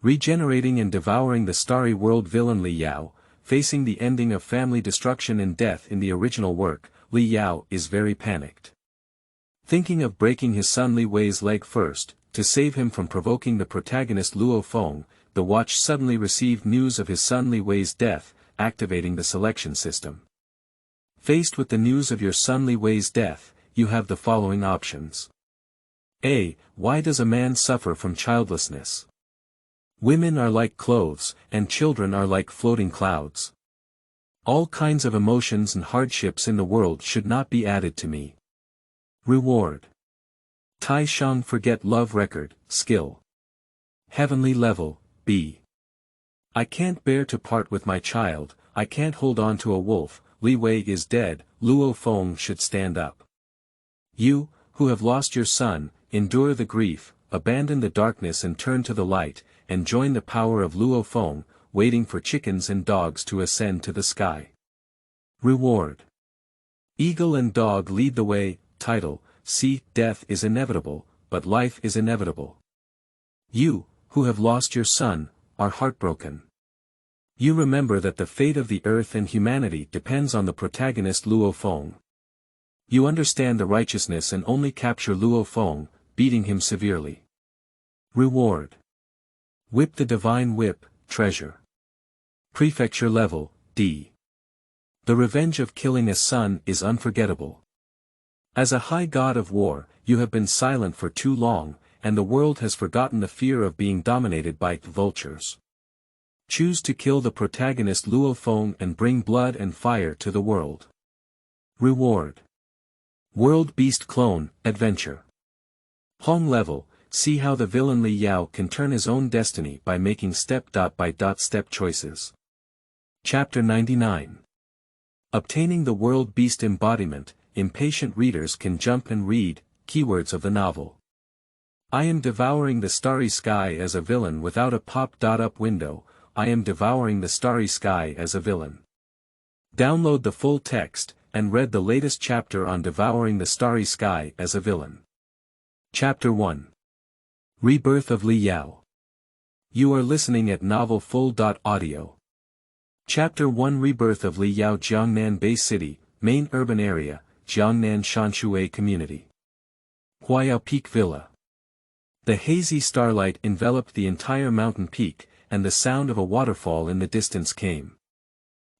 Regenerating and devouring the starry world villain Li Yao, facing the ending of family destruction and death in the original work, Li Yao is very panicked. Thinking of breaking his son Li Wei's leg first, to save him from provoking the protagonist Luo Feng, the watch suddenly received news of his son Li Wei's death, activating the selection system. Faced with the news of your son Li Wei's death, you have the following options. A. Why does a man suffer from childlessness? Women are like clothes, and children are like floating clouds. All kinds of emotions and hardships in the world should not be added to me. Reward. Shang forget love record, skill. Heavenly level, B. I can't bear to part with my child, I can't hold on to a wolf, Li Wei is dead, Luo Feng should stand up. You, who have lost your son, endure the grief, abandon the darkness and turn to the light, and join the power of Luo Feng, waiting for chickens and dogs to ascend to the sky. Reward. Eagle and dog lead the way, title, see, death is inevitable, but life is inevitable. You, who have lost your son, are heartbroken. You remember that the fate of the earth and humanity depends on the protagonist Luo Feng. You understand the righteousness and only capture Luo Feng, beating him severely. Reward. Whip the divine whip, treasure. Prefecture level, D. The revenge of killing a son is unforgettable. As a high god of war, you have been silent for too long, and the world has forgotten the fear of being dominated by vultures. Choose to kill the protagonist Luo Feng and bring blood and fire to the world. Reward. World Beast Clone, Adventure. Home level, see how the villain Li Yao can turn his own destiny by making step-by-step choices. Chapter 99. Obtaining the World Beast embodiment, impatient readers can jump and read, keywords of the novel. I am devouring the starry sky as a villain without a pop-up window, I am devouring the starry sky as a villain. Download the full text, and read the latest chapter on devouring the starry sky as a villain. Chapter 1. Rebirth of Li Yao. You are listening at novelfull.audio. Chapter 1 Rebirth of Li Yao Jiangnan Bay City, main urban area, Jiangnan Shanshui Community. Huayao Peak Villa. The hazy starlight enveloped the entire mountain peak, and the sound of a waterfall in the distance came.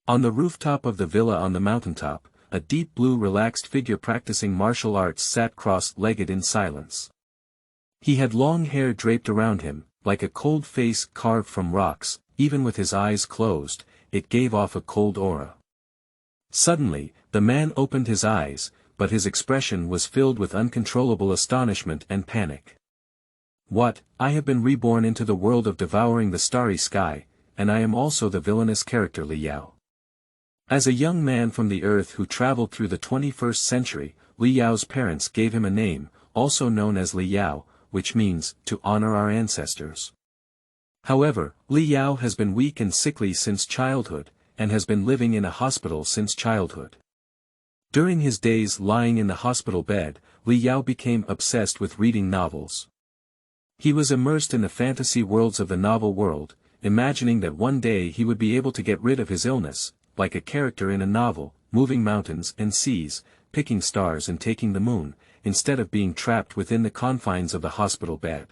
On the rooftop of the villa on the mountaintop, a deep blue relaxed figure practicing martial arts sat cross-legged in silence. He had long hair draped around him, like a cold face carved from rocks, even with his eyes closed, it gave off a cold aura. Suddenly, the man opened his eyes, but his expression was filled with uncontrollable astonishment and panic. What, I have been reborn into the world of devouring the starry sky, and I am also the villainous character Li Yao. As a young man from the earth who traveled through the 21st century, Li Yao's parents gave him a name, also known as Li Yao, which means, to honor our ancestors. However, Li Yao has been weak and sickly since childhood, and has been living in a hospital since childhood. During his days lying in the hospital bed, Li Yao became obsessed with reading novels. He was immersed in the fantasy worlds of the novel world, imagining that one day he would be able to get rid of his illness, like a character in a novel, moving mountains and seas, picking stars and taking the moon, instead of being trapped within the confines of the hospital bed.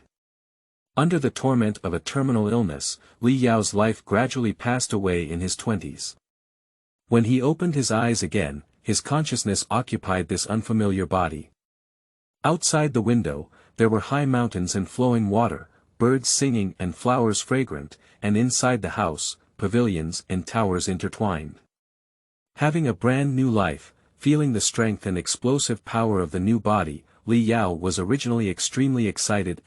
Under the torment of a terminal illness, Li Yao's life gradually passed away in his 20s. When he opened his eyes again, his consciousness occupied this unfamiliar body. Outside the window, there were high mountains and flowing water, birds singing and flowers fragrant, and inside the house, pavilions and towers intertwined. Having a brand new life, feeling the strength and explosive power of the new body, Li Yao was originally extremely excited.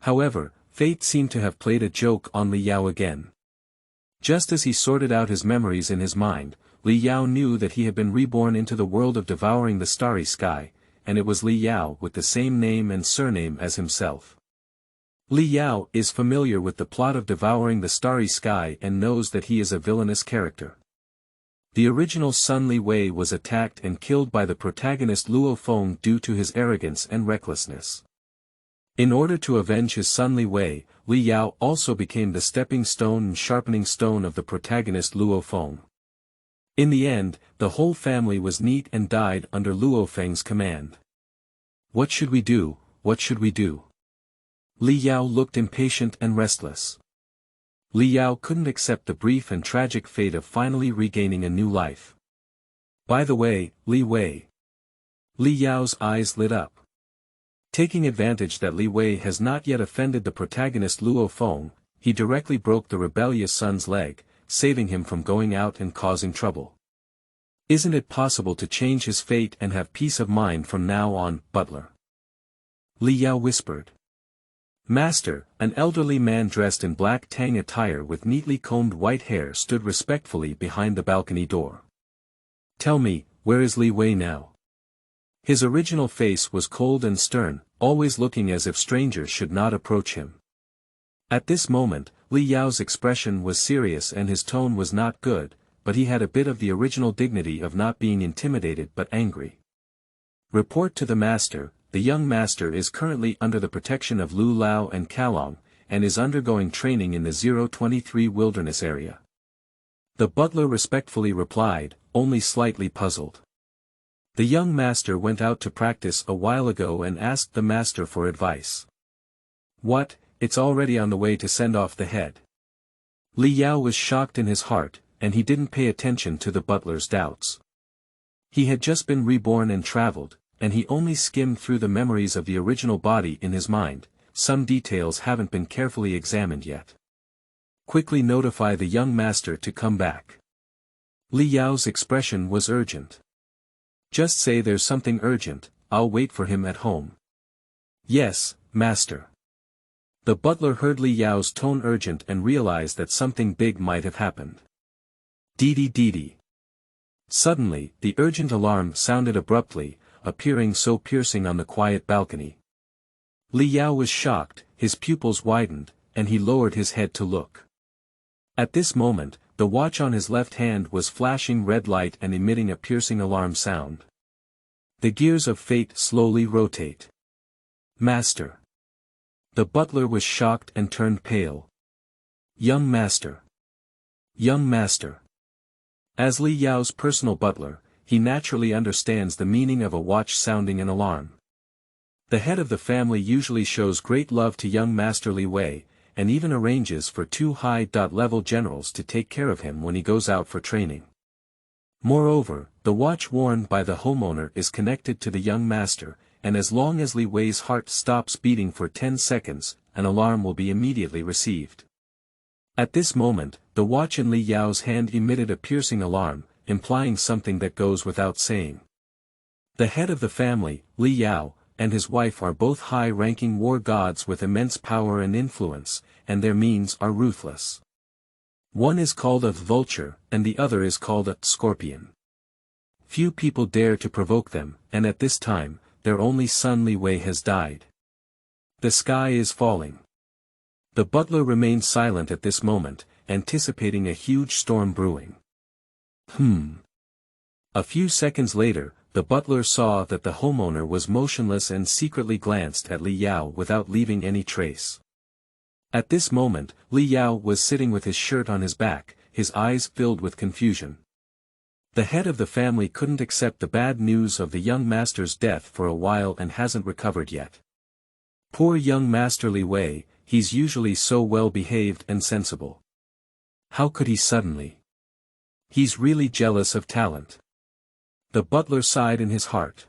However, fate seemed to have played a joke on Li Yao again. Just as he sorted out his memories in his mind, Li Yao knew that he had been reborn into the world of devouring the starry sky, and it was Li Yao with the same name and surname as himself. Li Yao is familiar with the plot of devouring the starry sky and knows that he is a villainous character. The original son Li Wei was attacked and killed by the protagonist Luo Feng due to his arrogance and recklessness. In order to avenge his son Li Wei, Li Yao also became the stepping stone and sharpening stone of the protagonist Luo Feng. In the end, the whole family was neat and died under Luo Feng's command. What should we do? What should we do? Li Yao looked impatient and restless. Li Yao couldn't accept the brief and tragic fate of finally regaining a new life. By the way, Li Wei. Li Yao's eyes lit up. Taking advantage that Li Wei has not yet offended the protagonist Luo Feng, he directly broke the rebellious son's leg, saving him from going out and causing trouble. Isn't it possible to change his fate and have peace of mind from now on, butler? Li Yao whispered. Master, an elderly man dressed in black tang attire with neatly combed white hair stood respectfully behind the balcony door. Tell me, where is Li Wei now? His original face was cold and stern, always looking as if strangers should not approach him. At this moment, Li Yao's expression was serious and his tone was not good, but he had a bit of the original dignity of not being intimidated but angry. Report to the master. The young master is currently under the protection of Lu Lao and Kalong, and is undergoing training in the 023 wilderness area. The butler respectfully replied, only slightly puzzled. The young master went out to practice a while ago and asked the master for advice. What, it's already on the way to send off the head. Li Yao was shocked in his heart, and he didn't pay attention to the butler's doubts. He had just been reborn and traveled, and he only skimmed through the memories of the original body in his mind. Some details haven't been carefully examined yet. Quickly notify the young master to come back. Li Yao's expression was urgent. Just say there's something urgent, I'll wait for him at home. Yes, master. The butler heard Li Yao's tone urgent and realized that something big might have happened. Dee. Suddenly, the urgent alarm sounded abruptly, appearing so piercing on the quiet balcony. Li Yao was shocked, his pupils widened, and he lowered his head to look. At this moment, the watch on his left hand was flashing red light and emitting a piercing alarm sound. The gears of fate slowly rotate. Master. The butler was shocked and turned pale. Young master. Young master. As Li Yao's personal butler, he naturally understands the meaning of a watch sounding an alarm. The head of the family usually shows great love to young Master Li Wei, and even arranges for two high-level generals to take care of him when he goes out for training. Moreover, the watch worn by the homeowner is connected to the young master, and as long as Li Wei's heart stops beating for 10 seconds, an alarm will be immediately received. At this moment, the watch in Li Yao's hand emitted a piercing alarm, implying something that goes without saying. The head of the family, Li Yao, and his wife are both high-ranking war gods with immense power and influence, and their means are ruthless. One is called a vulture, and the other is called a scorpion. Few people dare to provoke them, and at this time, their only son Li Wei has died. The sky is falling. The butler remained silent at this moment, anticipating a huge storm brewing. A few seconds later, the butler saw that the homeowner was motionless and secretly glanced at Li Yao without leaving any trace. At this moment, Li Yao was sitting with his shirt on his back, his eyes filled with confusion. The head of the family couldn't accept the bad news of the young master's death for a while and hasn't recovered yet. Poor young Master Li Wei, he's usually so well behaved and sensible. How could he suddenly? He's really jealous of talent. The butler sighed in his heart.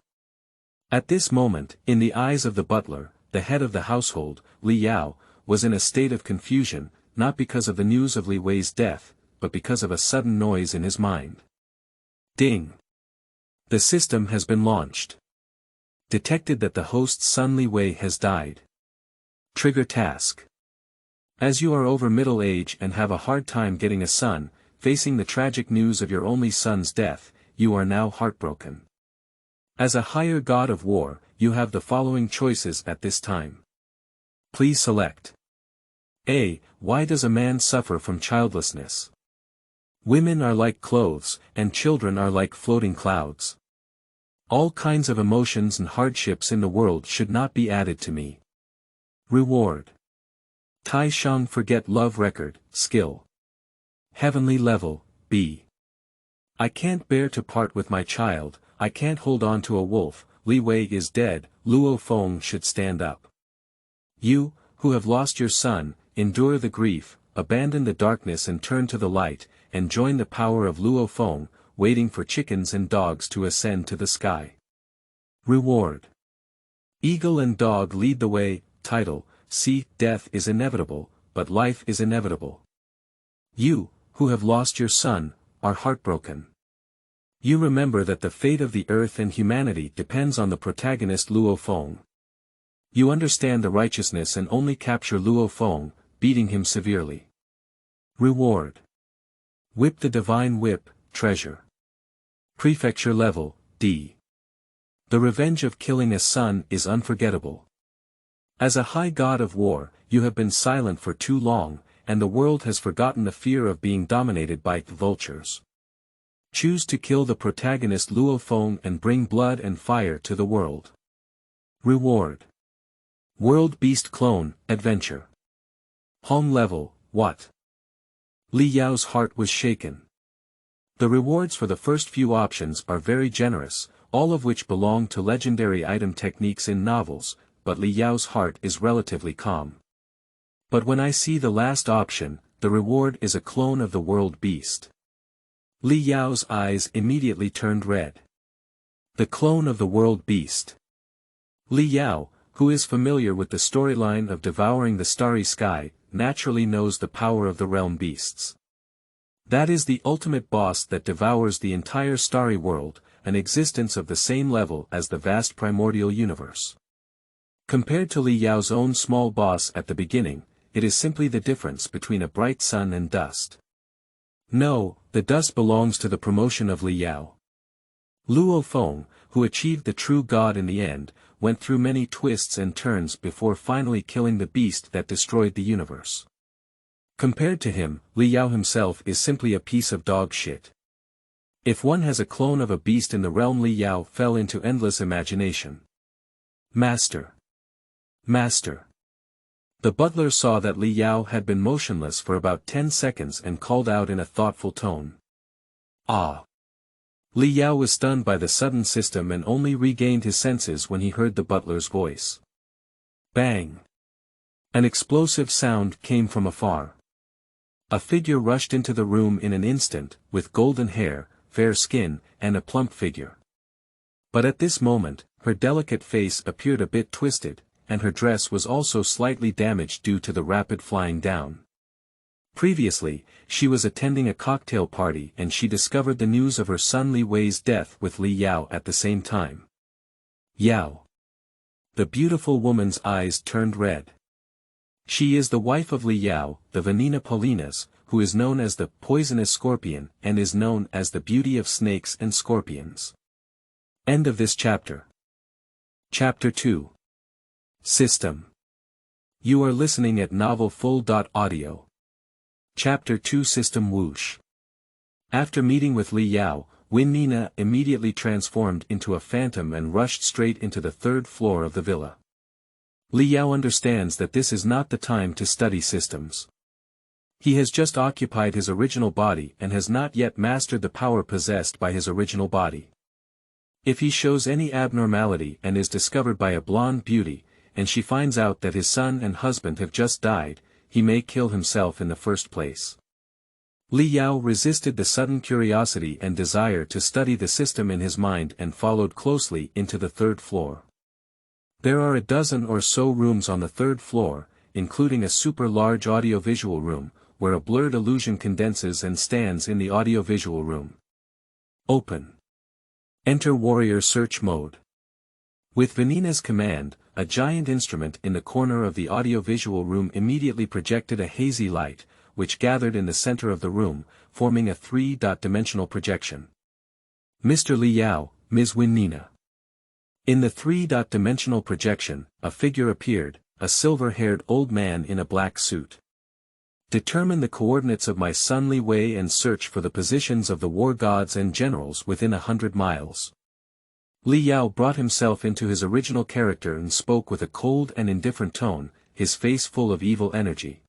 At this moment, in the eyes of the butler, the head of the household, Li Yao, was in a state of confusion, not because of the news of Li Wei's death, but because of a sudden noise in his mind. Ding! The system has been launched. Detected that the host's son Li Wei has died. Trigger task. As you are over middle age and have a hard time getting a son, facing the tragic news of your only son's death, you are now heartbroken. As a higher god of war, you have the following choices at this time. Please select. A. Why does a man suffer from childlessness? Women are like clothes, and children are like floating clouds. All kinds of emotions and hardships in the world should not be added to me. Reward. Tai Shang forget love record, skill. Heavenly level, B. I can't bear to part with my child, I can't hold on to a wolf, Li Wei is dead, Luo Feng should stand up. You, who have lost your son, endure the grief, abandon the darkness and turn to the light, and join the power of Luo Feng, waiting for chickens and dogs to ascend to the sky. Reward. Eagle and dog lead the way, title, see, death is inevitable, but life is inevitable. You, who have lost your son, are heartbroken. You remember that the fate of the earth and humanity depends on the protagonist Luo Feng. You understand the righteousness and only capture Luo Feng, beating him severely. Reward. Whip the divine whip, treasure. Prefecture level, D. The revenge of killing a son is unforgettable. As a high god of war, you have been silent for too long, and the world has forgotten the fear of being dominated by vultures. Choose to kill the protagonist Luo Feng and bring blood and fire to the world. Reward. World Beast Clone, Adventure. Home level, what? Li Yao's heart was shaken. The rewards for the first few options are very generous, all of which belong to legendary item techniques in novels, but Li Yao's heart is relatively calm. But when I see the last option, the reward is a clone of the world beast. Li Yao's eyes immediately turned red. The clone of the world beast. Li Yao, who is familiar with the storyline of Devouring the Starry Sky, naturally knows the power of the realm beasts. That is the ultimate boss that devours the entire starry world, an existence of the same level as the vast primordial universe. Compared to Li Yao's own small boss at the beginning, it is simply the difference between a bright sun and dust. No, the dust belongs to the promotion of Li Yao. Luo Feng, who achieved the true god in the end, went through many twists and turns before finally killing the beast that destroyed the universe. Compared to him, Li Yao himself is simply a piece of dog shit. If one has a clone of a beast in the realm, Li Yao fell into endless imagination. Master. Master. The butler saw that Li Yao had been motionless for about 10 seconds and called out in a thoughtful tone. Ah. Li Yao was stunned by the sudden system and only regained his senses when he heard the butler's voice. Bang. An explosive sound came from afar. A figure rushed into the room in an instant, with golden hair, fair skin, and a plump figure. But at this moment, her delicate face appeared a bit twisted, and her dress was also slightly damaged due to the rapid flying down. Previously, she was attending a cocktail party and she discovered the news of her son Li Wei's death with Li Yao at the same time. Yao. The beautiful woman's eyes turned red. She is the wife of Li Yao, the Venena Polinas, who is known as the poisonous scorpion and is known as the beauty of snakes and scorpions. End of this chapter. Chapter 2. System. You are listening at novelfull.audio. Chapter 2 System Whoosh. After meeting with Li Yao, Venena immediately transformed into a phantom and rushed straight into the third floor of the villa. Li Yao understands that this is not the time to study systems. He has just occupied his original body and has not yet mastered the power possessed by his original body. If he shows any abnormality and is discovered by a blonde beauty, and she finds out that his son and husband have just died, he may kill himself in the first place. Li Yao resisted the sudden curiosity and desire to study the system in his mind and followed closely into the third floor. There are a dozen or so rooms on the third floor, including a super large audiovisual room, where a blurred illusion condenses and stands in the audiovisual room. Open. Enter warrior search mode. With Venena's command, a giant instrument in the corner of the audiovisual room immediately projected a hazy light, which gathered in the center of the room, forming a 3-dimensional projection. Mr. Li Yao, Ms. Venena. In the 3-dimensional projection, a figure appeared, a silver-haired old man in a black suit. Determine the coordinates of my son Li Wei and search for the positions of the war gods and generals within 100 miles. Li Yao brought himself into his original character and spoke with a cold and indifferent tone, his face full of evil energy.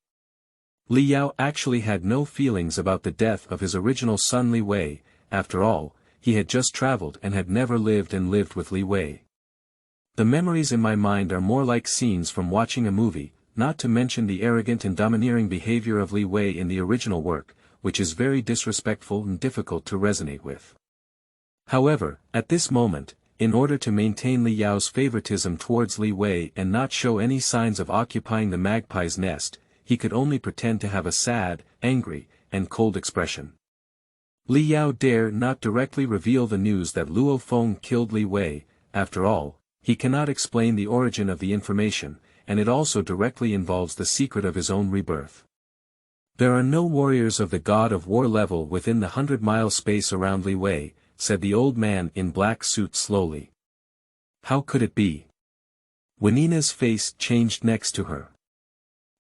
Li Yao actually had no feelings about the death of his original son Li Wei. After all, he had just traveled and had never lived with Li Wei. The memories in my mind are more like scenes from watching a movie, not to mention the arrogant and domineering behavior of Li Wei in the original work, which is very disrespectful and difficult to resonate with. However, at this moment, in order to maintain Li Yao's favoritism towards Li Wei and not show any signs of occupying the magpie's nest, he could only pretend to have a sad, angry, and cold expression. Li Yao dare not directly reveal the news that Luo Feng killed Li Wei. After all, he cannot explain the origin of the information, and it also directly involves the secret of his own rebirth. There are no warriors of the God of War level within the 100-mile space around Li Wei, said the old man in black suit slowly. How could it be? Wenina's face changed next to her.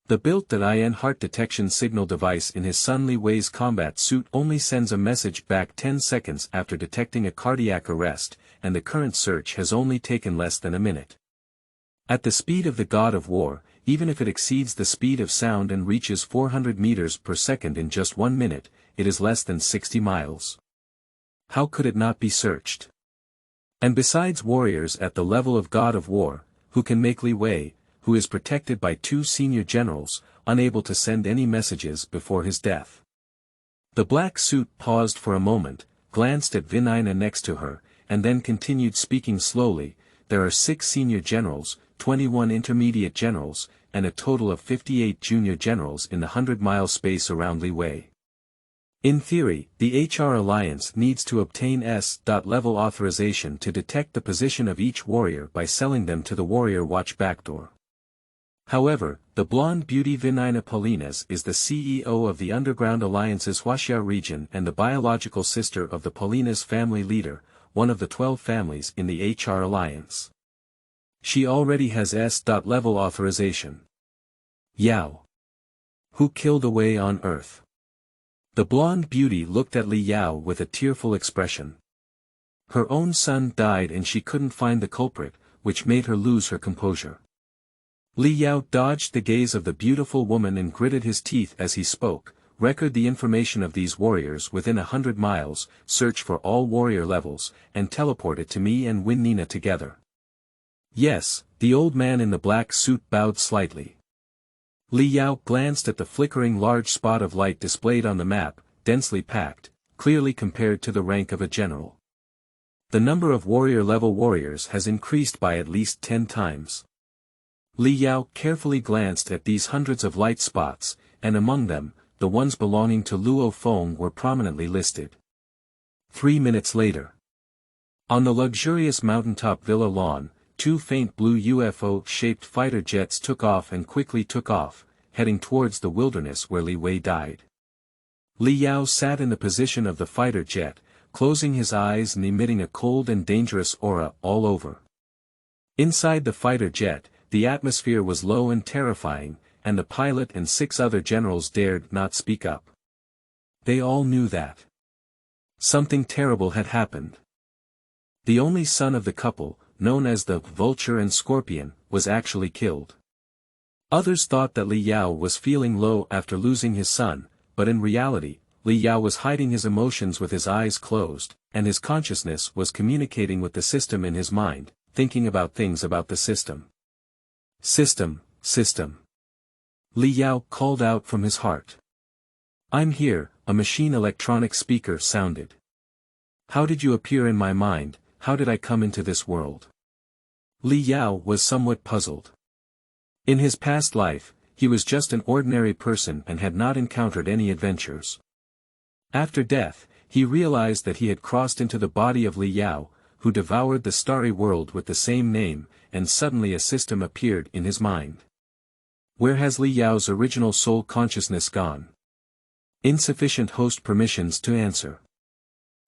The built-in heart detection signal device in his son Li Wei's combat suit only sends a message back 10 seconds after detecting a cardiac arrest, and the current search has only taken less than a minute. At the speed of the God of War, even if it exceeds the speed of sound and reaches 400 meters per second in just 1 minute, it is less than 60 miles. How could it not be searched? And besides warriors at the level of God of War, who can make Li Wei, who is protected by 2 senior generals, unable to send any messages before his death? The black suit paused for a moment, glanced at Wenina next to her, and then continued speaking slowly. There are 6 senior generals, 21 intermediate generals, and a total of 58 junior generals in the 100-mile space around Li Wei. In theory, the HR Alliance needs to obtain S.level authorization to detect the position of each warrior by selling them to the Warrior Watch backdoor. However, the blonde beauty Wenina Polinas is the CEO of the Underground Alliance's Huaxia region and the biological sister of the Polinas family leader, one of the 12 families in the HR Alliance. She already has S.level authorization. Yao. Who killed away on Earth? The blonde beauty looked at Li Yao with a tearful expression. Her own son died and she couldn't find the culprit, which made her lose her composure. Li Yao dodged the gaze of the beautiful woman and gritted his teeth as he spoke. Record the information of these warriors within 100 miles, search for all warrior levels, and teleport it to me and Wenina together. Yes, the old man in the black suit bowed slightly. Li Yao glanced at the flickering large spot of light displayed on the map, densely packed, clearly compared to the rank of a general. The number of warrior-level warriors has increased by at least 10 times. Li Yao carefully glanced at these hundreds of light spots, and among them, the ones belonging to Luo Feng were prominently listed. 3 minutes later. On the luxurious mountaintop villa lawn, 2 faint blue UFO-shaped fighter jets took off, heading towards the wilderness where Li Wei died. Li Yao sat in the position of the fighter jet, closing his eyes and emitting a cold and dangerous aura all over. Inside the fighter jet, the atmosphere was low and terrifying, and the pilot and 6 other generals dared not speak up. They all knew that something terrible had happened. The only son of the couple, known as the Vulture and Scorpion, was actually killed. Others thought that Li Yao was feeling low after losing his son, but in reality, Li Yao was hiding his emotions with his eyes closed, and his consciousness was communicating with the system in his mind, thinking about things about the system. System. Li Yao called out from his heart. I'm here, a machine electronic speaker sounded. How did you appear in my mind? How did I come into this world? Li Yao was somewhat puzzled. In his past life, he was just an ordinary person and had not encountered any adventures. After death, he realized that he had crossed into the body of Li Yao, who devoured the starry world with the same name, and suddenly a system appeared in his mind. Where has Li Yao's original soul consciousness gone? Insufficient host permissions to answer.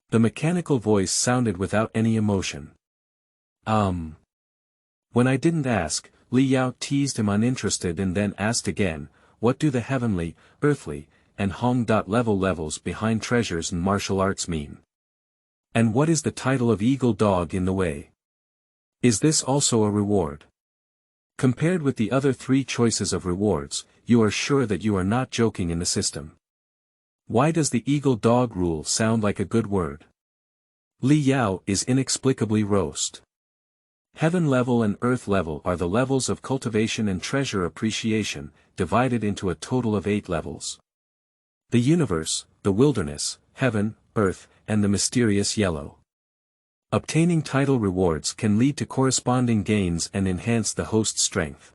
The mechanical voice sounded without any emotion. When I didn't ask, Li Yao teased him uninterested and then asked again, what do the heavenly, earthly, and Hong.level levels behind treasures and martial arts mean? And what is the title of Eagle Dog in the Way? Is this also a reward? Compared with the other 3 choices of rewards, you are sure that you are not joking in the system. Why does the eagle dog rule sound like a good word? Li Yao is inexplicably roast. Heaven level and earth level are the levels of cultivation and treasure appreciation, divided into a total of 8 levels. The universe, the wilderness, heaven, earth, and the mysterious yellow. Obtaining title rewards can lead to corresponding gains and enhance the host's strength.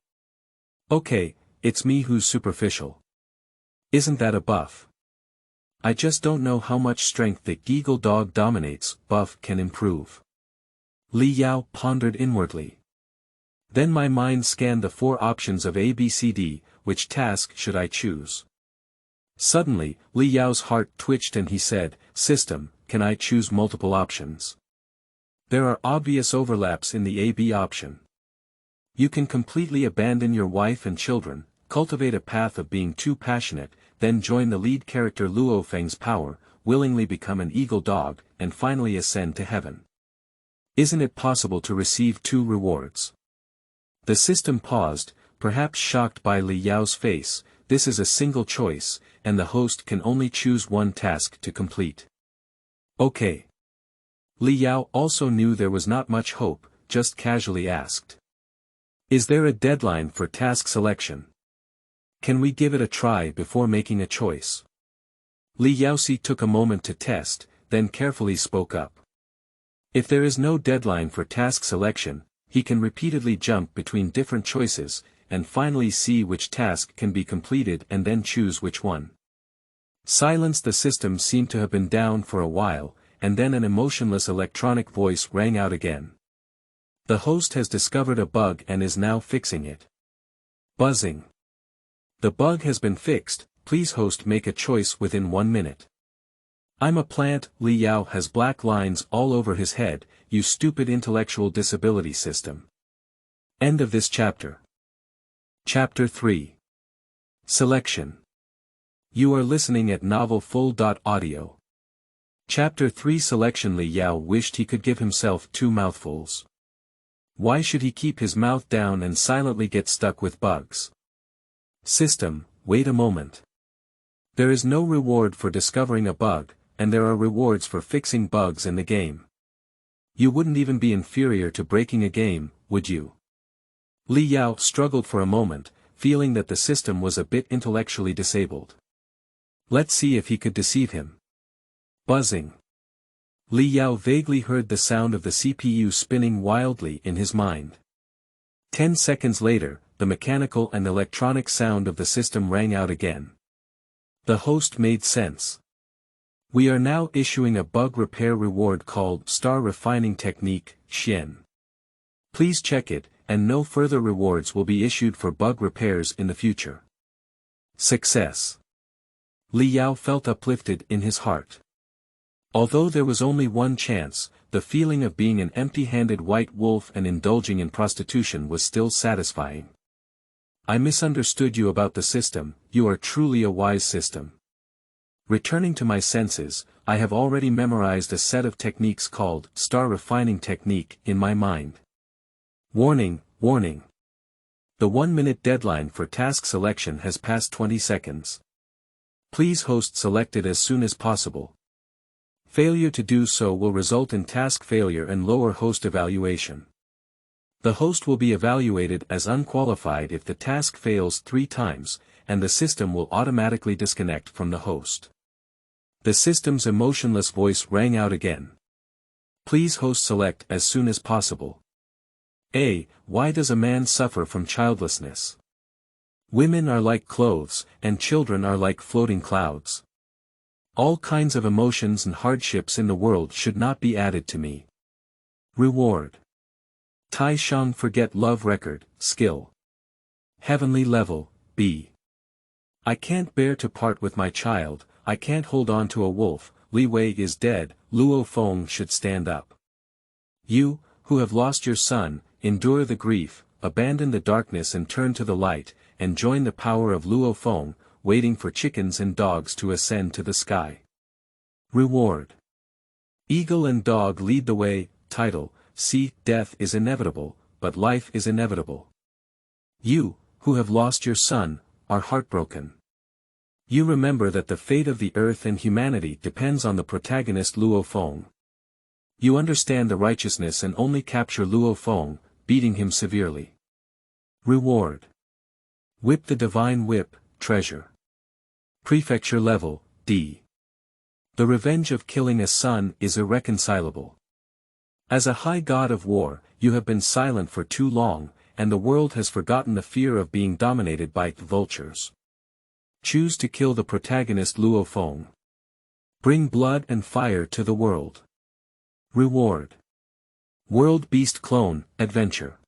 Okay, it's me who's superficial. Isn't that a buff? I just don't know how much strength the eagle dog dominates buff can improve. Li Yao pondered inwardly. Then my mind scanned the 4 options of ABCD, which task should I choose? Suddenly, Li Yao's heart twitched and he said, System, can I choose multiple options? There are obvious overlaps in the AB option. You can completely abandon your wife and children, cultivate a path of being too passionate, then join the lead character Luo Feng's power, willingly become an eagle dog, and finally ascend to heaven. Isn't it possible to receive 2 rewards? The system paused, perhaps shocked by Li Yao's face. This is a single choice, and the host can only choose 1 task to complete. Okay. Li Yao also knew there was not much hope, just casually asked. Is there a deadline for task selection? Can we give it a try before making a choice? Li Yaoxi took a moment to test, then carefully spoke up. If there is no deadline for task selection, he can repeatedly jump between different choices, and finally see which task can be completed and then choose which one. Silence. The system seemed to have been down for a while, and then an emotionless electronic voice rang out again. The host has discovered a bug and is now fixing it. Buzzing. The bug has been fixed, please host make a choice within 1 minute. I'm a plant. Li Yao has black lines all over his head, you stupid intellectual disability system. End of this chapter. Chapter 3. Selection. You are listening at novelfull.audio. Chapter 3 Selection. Li Yao wished he could give himself 2 mouthfuls. Why should he keep his mouth down and silently get stuck with bugs? System, wait a moment. There is no reward for discovering a bug, and there are rewards for fixing bugs in the game. You wouldn't even be inferior to breaking a game, would you? Li Yao struggled for a moment, feeling that the system was a bit intellectually disabled. Let's see if he could deceive him. Buzzing. Li Yao vaguely heard the sound of the CPU spinning wildly in his mind. 10 seconds later, the mechanical and electronic sound of the system rang out again. The host made sense. We are now issuing a bug repair reward called Star Refining Technique, Xian. Please check it, and no further rewards will be issued for bug repairs in the future. Success. Li Yao felt uplifted in his heart. Although there was only 1 chance, the feeling of being an empty-handed white wolf and indulging in prostitution was still satisfying. I misunderstood you about the system, you are truly a wise system. Returning to my senses, I have already memorized a set of techniques called Star Refining Technique in my mind. Warning, warning. The 1-minute deadline for task selection has passed 20 seconds. Please host select it as soon as possible. Failure to do so will result in task failure and lower host evaluation. The host will be evaluated as unqualified if the task fails 3 times, and the system will automatically disconnect from the host. The system's emotionless voice rang out again. Please host select as soon as possible. A. Why does a man suffer from childlessness? Women are like clothes, and children are like floating clouds. All kinds of emotions and hardships in the world should not be added to me. Reward. Tai Shang forget love record, skill. Heavenly level, B. I can't bear to part with my child, I can't hold on to a wolf, Li Wei is dead, Luo Feng should stand up. You, who have lost your son, endure the grief, abandon the darkness and turn to the light, and join the power of Luo Feng, waiting for chickens and dogs to ascend to the sky. Reward. Eagle and dog lead the way, title, see, death is inevitable, but life is inevitable. You, who have lost your son, are heartbroken. You remember that the fate of the earth and humanity depends on the protagonist Luo Feng. You understand the righteousness and only capture Luo Feng, beating him severely. Reward. Whip the divine whip, treasure. Prefecture level, D. The revenge of killing a son is irreconcilable. As a high god of war, you have been silent for too long, and the world has forgotten the fear of being dominated by vultures. Choose to kill the protagonist Luo Feng. Bring blood and fire to the world. Reward. World Beast Clone, Adventure.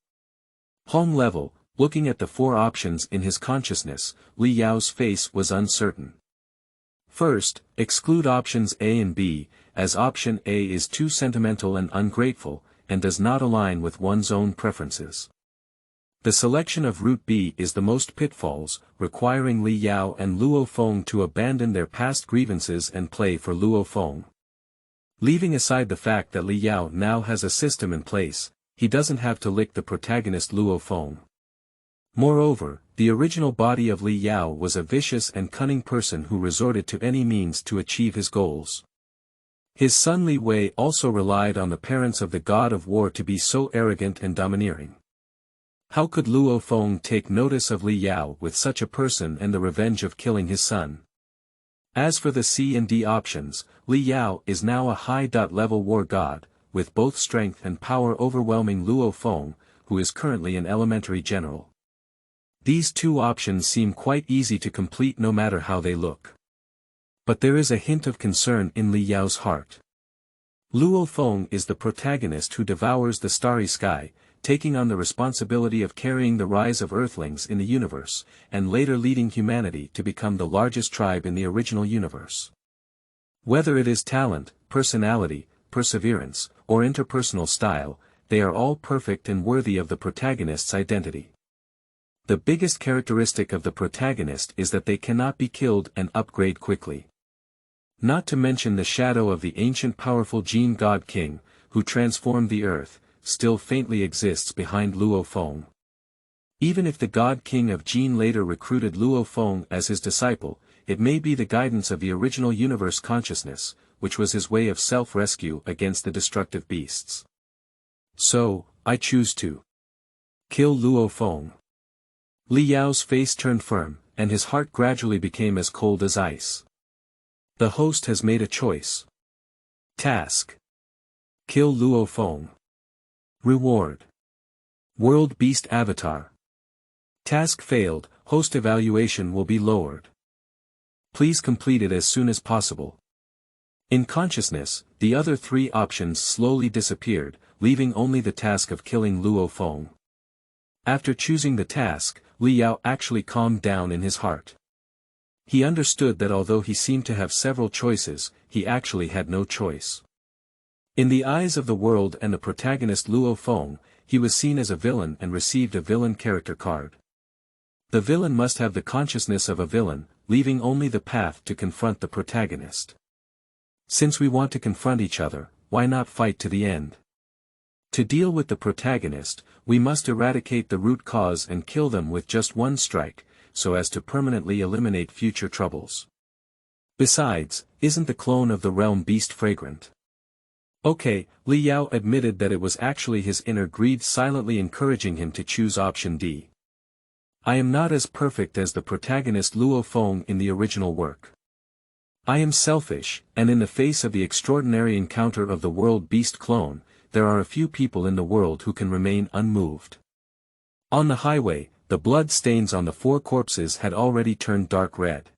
Home level, looking at the 4 options in his consciousness, Li Yao's face was uncertain. First, exclude options A and B, as option A is too sentimental and ungrateful, and does not align with one's own preferences. The selection of route B is the most pitfalls, requiring Li Yao and Luo Feng to abandon their past grievances and play for Luo Feng. Leaving aside the fact that Li Yao now has a system in place, he doesn't have to lick the protagonist Luo Feng. Moreover, the original body of Li Yao was a vicious and cunning person who resorted to any means to achieve his goals. His son Li Wei also relied on the parents of the god of war to be so arrogant and domineering. How could Luo Feng take notice of Li Yao with such a person and the revenge of killing his son? As for the C and D options, Li Yao is now a high-level war god, with both strength and power overwhelming Luo Feng, who is currently an elementary general. These 2 options seem quite easy to complete no matter how they look. But there is a hint of concern in Li Yao's heart. Luo Feng is the protagonist who devours the starry sky, taking on the responsibility of carrying the rise of Earthlings in the universe, and later leading humanity to become the largest tribe in the original universe. Whether it is talent, personality, perseverance, or interpersonal style, they are all perfect and worthy of the protagonist's identity. The biggest characteristic of the protagonist is that they cannot be killed and upgrade quickly. Not to mention the shadow of the ancient powerful Jin God King, who transformed the earth, still faintly exists behind Luo Feng. Even if the God King of Jin later recruited Luo Feng as his disciple, it may be the guidance of the original universe consciousness, which was his way of self-rescue against the destructive beasts. So, I choose to kill Luo Feng. Li Yao's face turned firm, and his heart gradually became as cold as ice. The host has made a choice. Task. Kill Luo Feng. Reward. World Beast Avatar. Task failed, host evaluation will be lowered. Please complete it as soon as possible. In consciousness, the other 3 options slowly disappeared, leaving only the task of killing Luo Feng. After choosing the task, Li Yao actually calmed down in his heart. He understood that although he seemed to have several choices, he actually had no choice. In the eyes of the world and the protagonist Luo Feng, he was seen as a villain and received a villain character card. The villain must have the consciousness of a villain, leaving only the path to confront the protagonist. Since we want to confront each other, why not fight to the end? To deal with the protagonist, we must eradicate the root cause and kill them with just one strike, so as to permanently eliminate future troubles. Besides, isn't the clone of the realm beast fragrant? Okay, Li Yao admitted that it was actually his inner greed silently encouraging him to choose option D. I am not as perfect as the protagonist Luo Feng in the original work. I am selfish, and in the face of the extraordinary encounter of the world beast clone, there are a few people in the world who can remain unmoved. On the highway, the blood stains on the 4 corpses had already turned dark red.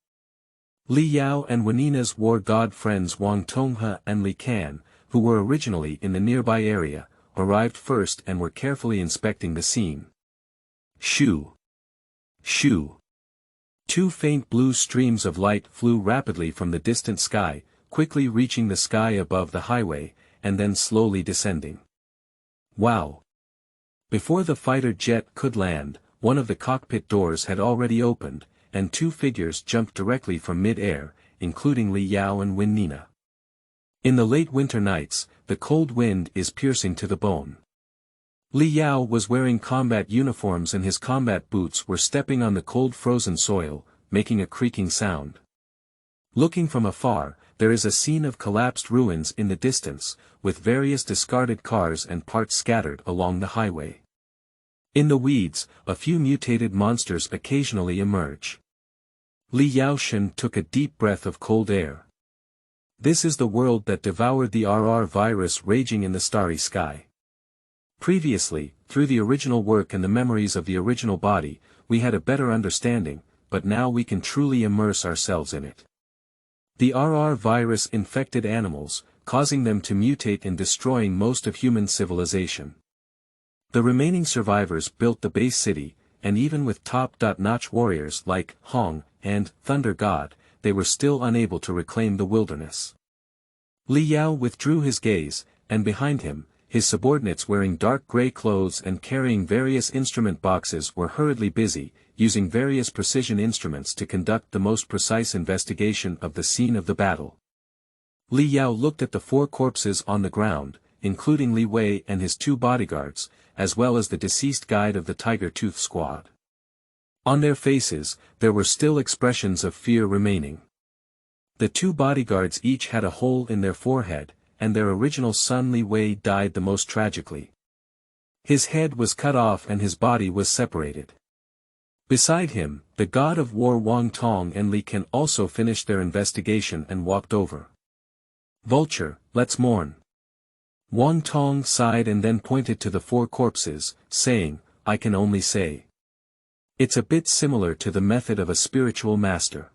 Li Yao and Wanina's war god friends Wang Tonghe and Li Can, who were originally in the nearby area, arrived first and were carefully inspecting the scene. Shoo! Shoo! 2 faint blue streams of light flew rapidly from the distant sky, quickly reaching the sky above the highway, and then slowly descending. Wow! Before the fighter jet could land, one of the cockpit doors had already opened, and 2 figures jumped directly from mid-air, including Li Yao and Wanina. In the late winter nights, the cold wind is piercing to the bone. Li Yao was wearing combat uniforms and his combat boots were stepping on the cold frozen soil, making a creaking sound. Looking from afar, there is a scene of collapsed ruins in the distance, with various discarded cars and parts scattered along the highway. In the weeds, a few mutated monsters occasionally emerge. Li Yaoshen took a deep breath of cold air. This is the world that devoured the RR virus raging in the starry sky. Previously, through the original work and the memories of the original body, we had a better understanding, but now we can truly immerse ourselves in it. The RR virus infected animals, causing them to mutate and destroying most of human civilization. The remaining survivors built the base city, and even with top-notch warriors like Hong and Thunder God, they were still unable to reclaim the wilderness. Li Yao withdrew his gaze, and behind him, his subordinates wearing dark gray clothes and carrying various instrument boxes were hurriedly busy, using various precision instruments to conduct the most precise investigation of the scene of the battle. Li Yao looked at the 4 corpses on the ground, including Li Wei and his 2 bodyguards, as well as the deceased guide of the Tiger Tooth squad. On their faces, there were still expressions of fear remaining. The 2 bodyguards each had a hole in their forehead, and their original son Li Wei died the most tragically. His head was cut off and his body was separated. Beside him, the god of war Wang Tong and Li Can also finished their investigation and walked over. "Vulture, let's mourn." Wang Tong sighed and then pointed to the 4 corpses, saying, "I can only say. It's a bit similar to the method of a spiritual master."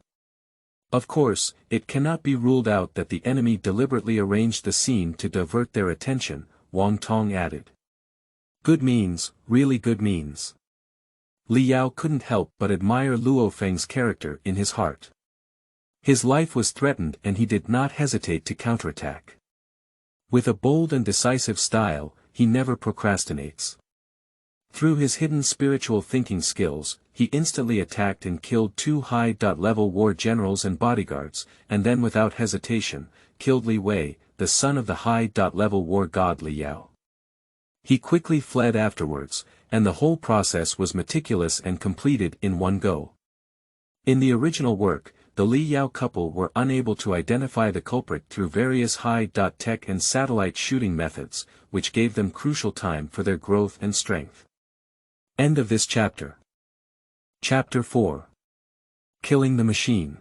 Of course, it cannot be ruled out that the enemy deliberately arranged the scene to divert their attention, Wang Tong added. "Good means, really good means." Li Yao couldn't help but admire Luo Feng's character in his heart. His life was threatened and he did not hesitate to counterattack. With a bold and decisive style, he never procrastinates. Through his hidden spiritual thinking skills, he instantly attacked and killed 2 high-level war generals and bodyguards, and then without hesitation, killed Li Wei, the son of the high-level war god Li Yao. He quickly fled afterwards, and the whole process was meticulous and completed in one go. In the original work, the Li Yao couple were unable to identify the culprit through various high-tech and satellite shooting methods, which gave them crucial time for their growth and strength. End of this chapter. Chapter 4. Killing the Machine.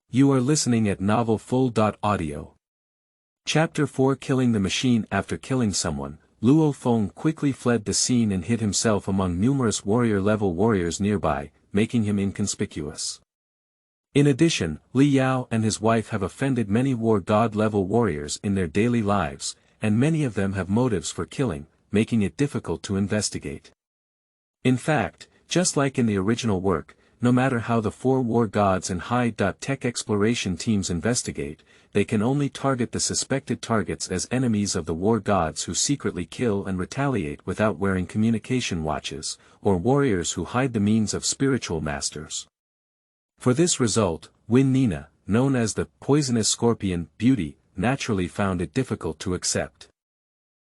You are listening at novelfull.audio. Chapter 4. Killing the Machine. After killing someone, Luo Feng quickly fled the scene and hid himself among numerous warrior-level warriors nearby, making him inconspicuous. In addition, Li Yao and his wife have offended many war god-level warriors in their daily lives, and many of them have motives for killing, making it difficult to investigate. In fact, just like in the original work, no matter how the 4 war gods and high-tech exploration teams investigate, they can only target the suspected targets as enemies of the war gods who secretly kill and retaliate without wearing communication watches, or warriors who hide the means of spiritual masters. For this result, Win Nina, known as the poisonous scorpion beauty, naturally found it difficult to accept.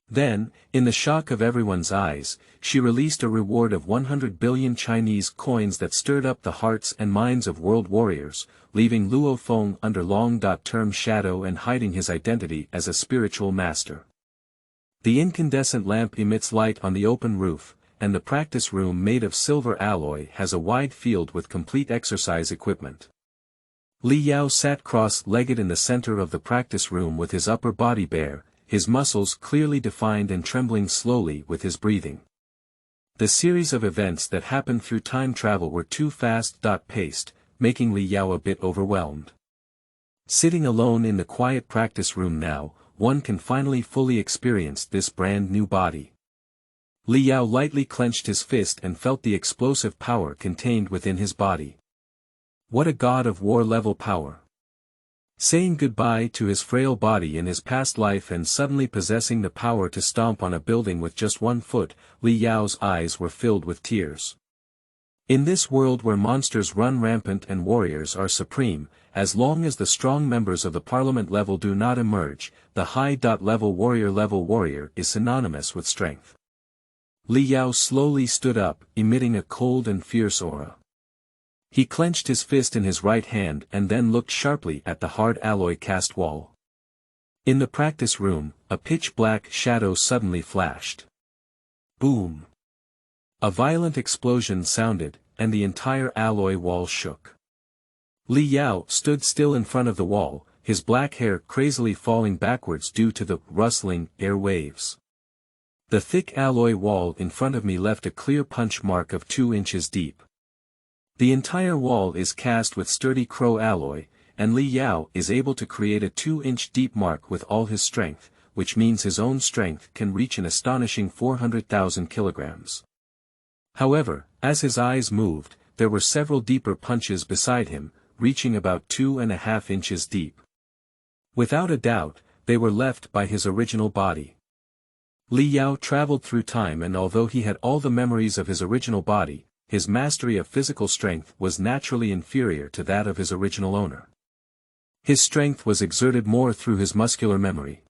Then, in the shock of everyone's eyes, she released a reward of 100 billion Chinese coins that stirred up the hearts and minds of world warriors, leaving Luo Feng under long-term shadow and hiding his identity as a spiritual master. The incandescent lamp emits light on the open roof, and the practice room made of silver alloy has a wide field with complete exercise equipment. Li Yao sat cross-legged in the center of the practice room with his upper body bare, his muscles clearly defined and trembling slowly with his breathing. The series of events that happened through time travel were too fast-paced, making Li Yao a bit overwhelmed. Sitting alone in the quiet practice room now, one can finally fully experience this brand new body. Li Yao lightly clenched his fist and felt the explosive power contained within his body. What a god of war-level power! Saying goodbye to his frail body in his past life and suddenly possessing the power to stomp on a building with just 1 foot, Li Yao's eyes were filled with tears. In this world where monsters run rampant and warriors are supreme, as long as the strong members of the parliament level do not emerge, the high-level warrior is synonymous with strength. Li Yao slowly stood up, emitting a cold and fierce aura. He clenched his fist in his right hand and then looked sharply at the hard alloy cast wall. In the practice room, a pitch-black shadow suddenly flashed. Boom! A violent explosion sounded, and the entire alloy wall shook. Li Yao stood still in front of the wall, his black hair crazily falling backwards due to the rustling air waves. The thick alloy wall in front of me left a clear punch mark of 2 inches deep. The entire wall is cast with sturdy crow alloy, and Li Yao is able to create a 2-inch deep mark with all his strength, which means his own strength can reach an astonishing 400,000 kilograms. However, as his eyes moved, there were several deeper punches beside him, reaching about 2.5 inches deep. Without a doubt, they were left by his original body. Li Yao traveled through time, and although he had all the memories of his original body, his mastery of physical strength was naturally inferior to that of his original owner. His strength was exerted more through his muscular memory.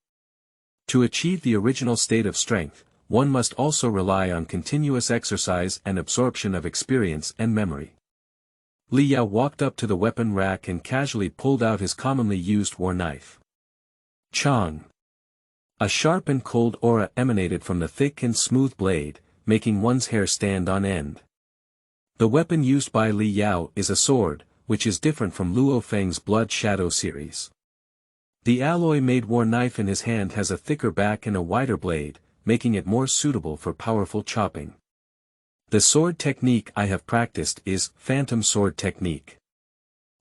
To achieve the original state of strength, one must also rely on continuous exercise and absorption of experience and memory. Li Yao walked up to the weapon rack and casually pulled out his commonly used war knife. Chang! A sharp and cold aura emanated from the thick and smooth blade, making one's hair stand on end. The weapon used by Li Yao is a sword, which is different from Luo Feng's Blood Shadow series. The alloy-made war knife in his hand has a thicker back and a wider blade, making it more suitable for powerful chopping. The sword technique I have practiced is Phantom Sword Technique.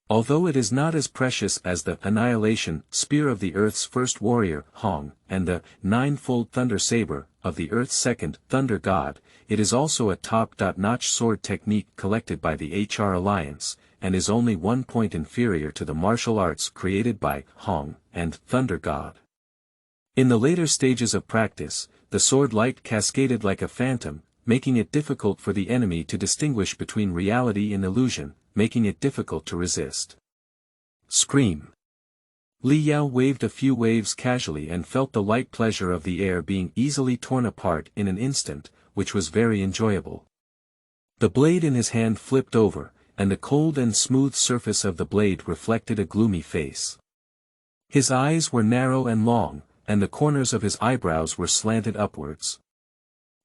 Although it is not as precious as the Annihilation Spear of the Earth's first warrior, Hong, and the Nine-Fold Thunder Saber of the Earth's second Thunder God, it is also a top-notch sword technique collected by the HR Alliance, and is only 1 point inferior to the martial arts created by Hong and Thunder God. In the later stages of practice, the sword light cascaded like a phantom, making it difficult for the enemy to distinguish between reality and illusion, making it difficult to resist. Scream! Li Yao waved a few waves casually and felt the light pleasure of the air being easily torn apart in an instant, which was very enjoyable. The blade in his hand flipped over, and the cold and smooth surface of the blade reflected a gloomy face. His eyes were narrow and long, and the corners of his eyebrows were slanted upwards.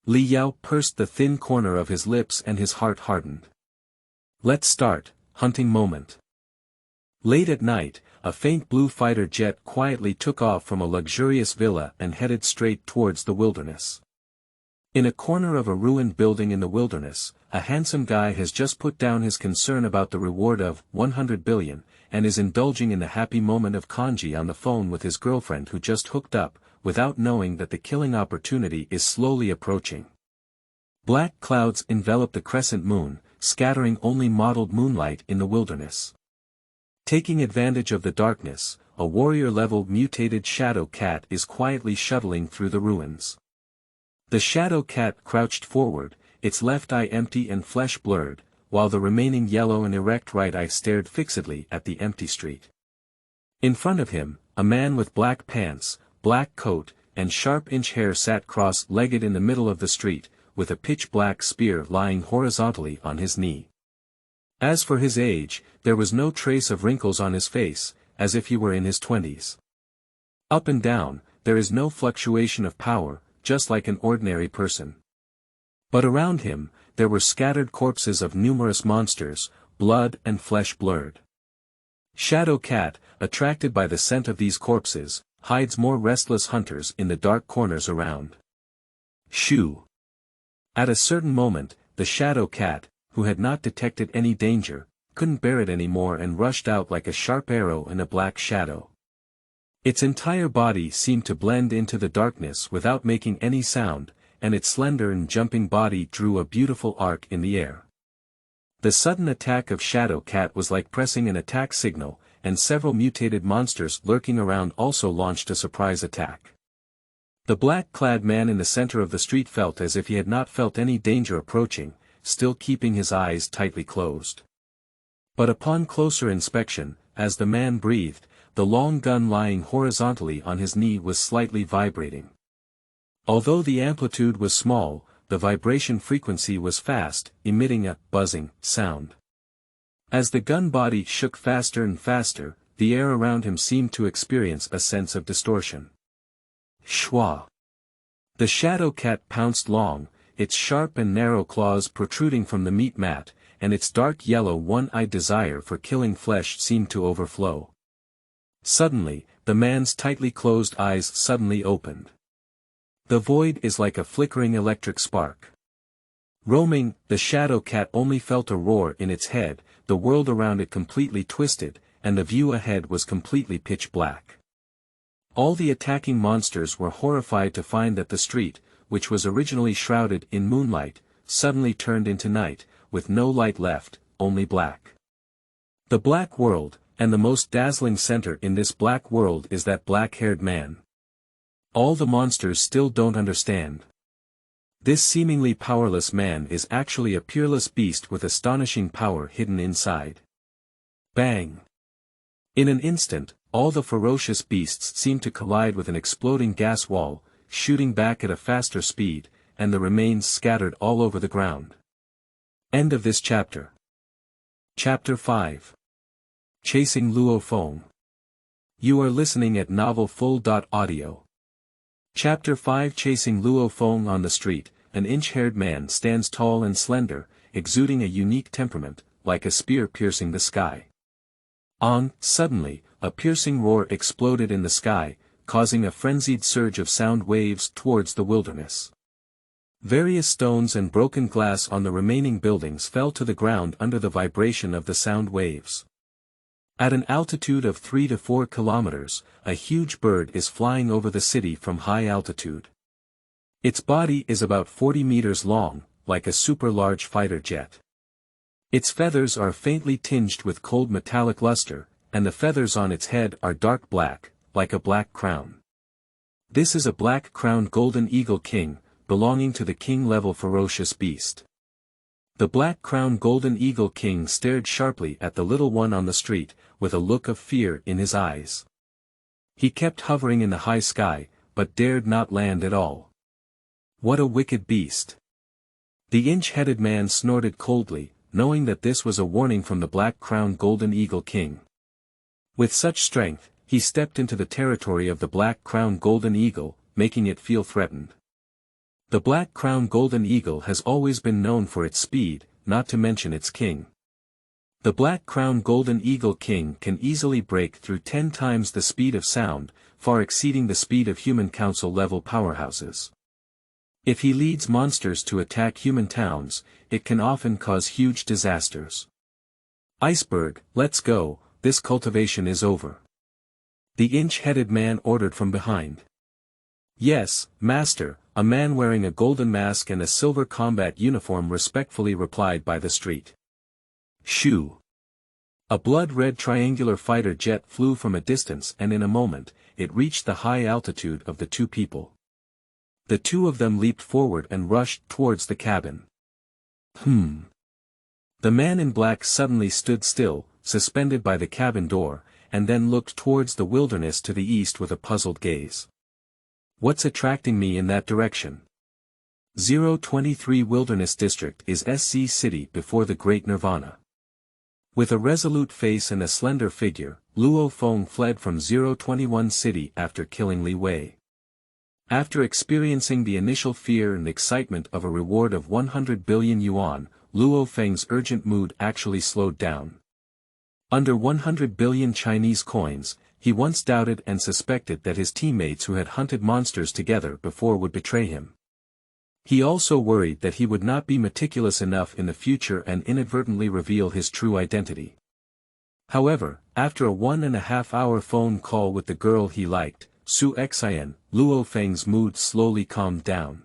Li Yao pursed the thin corner of his lips and his heart hardened. Let's start, hunting moment. Late at night, a faint blue fighter jet quietly took off from a luxurious villa and headed straight towards the wilderness. In a corner of a ruined building in the wilderness, a handsome guy has just put down his concern about the reward of 100 billion, and is indulging in the happy moment of kanji on the phone with his girlfriend who just hooked up, without knowing that the killing opportunity is slowly approaching. Black clouds envelop the crescent moon, scattering only mottled moonlight in the wilderness. Taking advantage of the darkness, a warrior-level mutated shadow cat is quietly shuttling through the ruins. The shadow cat crouched forward, its left eye empty and flesh blurred, while the remaining yellow and erect right eye stared fixedly at the empty street. In front of him, a man with black pants, black coat, and sharp-inch hair sat cross-legged in the middle of the street, with a pitch-black spear lying horizontally on his knee. As for his age, there was no trace of wrinkles on his face, as if he were in his 20s. Up and down, there is no fluctuation of power, just like an ordinary person. But around him, there were scattered corpses of numerous monsters, blood and flesh blurred. Shadow Cat, attracted by the scent of these corpses, hides more restless hunters in the dark corners around. Shoo! At a certain moment, the Shadow Cat, who had not detected any danger, couldn't bear it anymore and rushed out like a sharp arrow in a black shadow. Its entire body seemed to blend into the darkness without making any sound, and its slender and jumping body drew a beautiful arc in the air. The sudden attack of Shadow Cat was like pressing an attack signal, and several mutated monsters lurking around also launched a surprise attack. The black-clad man in the center of the street felt as if he had not felt any danger approaching, still keeping his eyes tightly closed. But upon closer inspection, as the man breathed, the long gun lying horizontally on his knee was slightly vibrating. Although the amplitude was small, the vibration frequency was fast, emitting a buzzing sound. As the gun body shook faster and faster, the air around him seemed to experience a sense of distortion. Shwa! The shadow cat pounced long, its sharp and narrow claws protruding from the meat mat, and its dark yellow one-eyed desire for killing flesh seemed to overflow. Suddenly, the man's tightly closed eyes suddenly opened. The void is like a flickering electric spark. Roaming, the shadow cat only felt a roar in its head, the world around it completely twisted, and the view ahead was completely pitch black. All the attacking monsters were horrified to find that the street, which was originally shrouded in moonlight, suddenly turned into night, with no light left, only black. The black world, and the most dazzling center in this black world is that black-haired man. All the monsters still don't understand. This seemingly powerless man is actually a peerless beast with astonishing power hidden inside. Bang! In an instant, all the ferocious beasts seemed to collide with an exploding gas wall, shooting back at a faster speed, and the remains scattered all over the ground. End of this chapter. Chapter 5. Chasing Luo Feng. You are listening at novelfull.audio. Chapter 5. Chasing Luo Feng. On the street, an inch-haired man stands tall and slender, exuding a unique temperament, like a spear piercing the sky. Suddenly, a piercing roar exploded in the sky, causing a frenzied surge of sound waves towards the wilderness. Various stones and broken glass on the remaining buildings fell to the ground under the vibration of the sound waves. At an altitude of 3 to 4 kilometers, a huge bird is flying over the city from high altitude. Its body is about 40 meters long, like a super-large fighter jet. Its feathers are faintly tinged with cold metallic luster, and the feathers on its head are dark black, like a black crown. This is a black-crowned golden eagle king, belonging to the king-level ferocious beast. The black-crowned golden eagle king stared sharply at the little one on the street, with a look of fear in his eyes. He kept hovering in the high sky, but dared not land at all. What a wicked beast! The inch-headed man snorted coldly, knowing that this was a warning from the black-crowned golden eagle king. With such strength, he stepped into the territory of the black-crowned golden eagle, making it feel threatened. The black-crowned golden eagle has always been known for its speed, not to mention its king. The black-crowned golden eagle king can easily break through 10 times the speed of sound, far exceeding the speed of human council-level powerhouses. If he leads monsters to attack human towns, it can often cause huge disasters. Iceberg, let's go, this cultivation is over. The inch-headed man ordered from behind. Yes, master, a man wearing a golden mask and a silver combat uniform respectfully replied by the street. Shoo! A blood-red triangular fighter jet flew from a distance and in a moment, it reached the high altitude of the two people. The two of them leaped forward and rushed towards the cabin. The man in black suddenly stood still, suspended by the cabin door, and then looked towards the wilderness to the east with a puzzled gaze. What's attracting me in that direction? 023 Wilderness District is SC City before the Great Nirvana. With a resolute face and a slender figure, Luo Feng fled from 021 City after killing Li Wei. After experiencing the initial fear and excitement of a reward of 100 billion yuan, Luo Feng's urgent mood actually slowed down. Under 100 billion Chinese coins, he once doubted and suspected that his teammates who had hunted monsters together before would betray him. He also worried that he would not be meticulous enough in the future and inadvertently reveal his true identity. However, after a 1.5-hour phone call with the girl he liked, Su Xian, Luo Feng's mood slowly calmed down.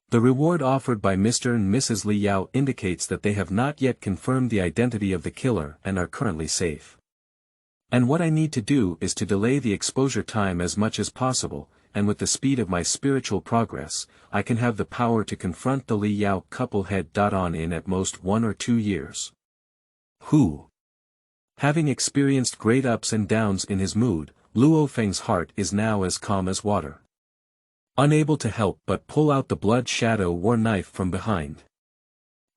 The reward offered by Mr. and Mrs. Li Yao indicates that they have not yet confirmed the identity of the killer and are currently safe. And what I need to do is to delay the exposure time as much as possible, and with the speed of my spiritual progress, I can have the power to confront the Li Yao couple head on in at most 1 or 2 years. Having experienced great ups and downs in his mood, Luo Feng's heart is now as calm as water. unable to help but pull out the blood shadow war knife from behind.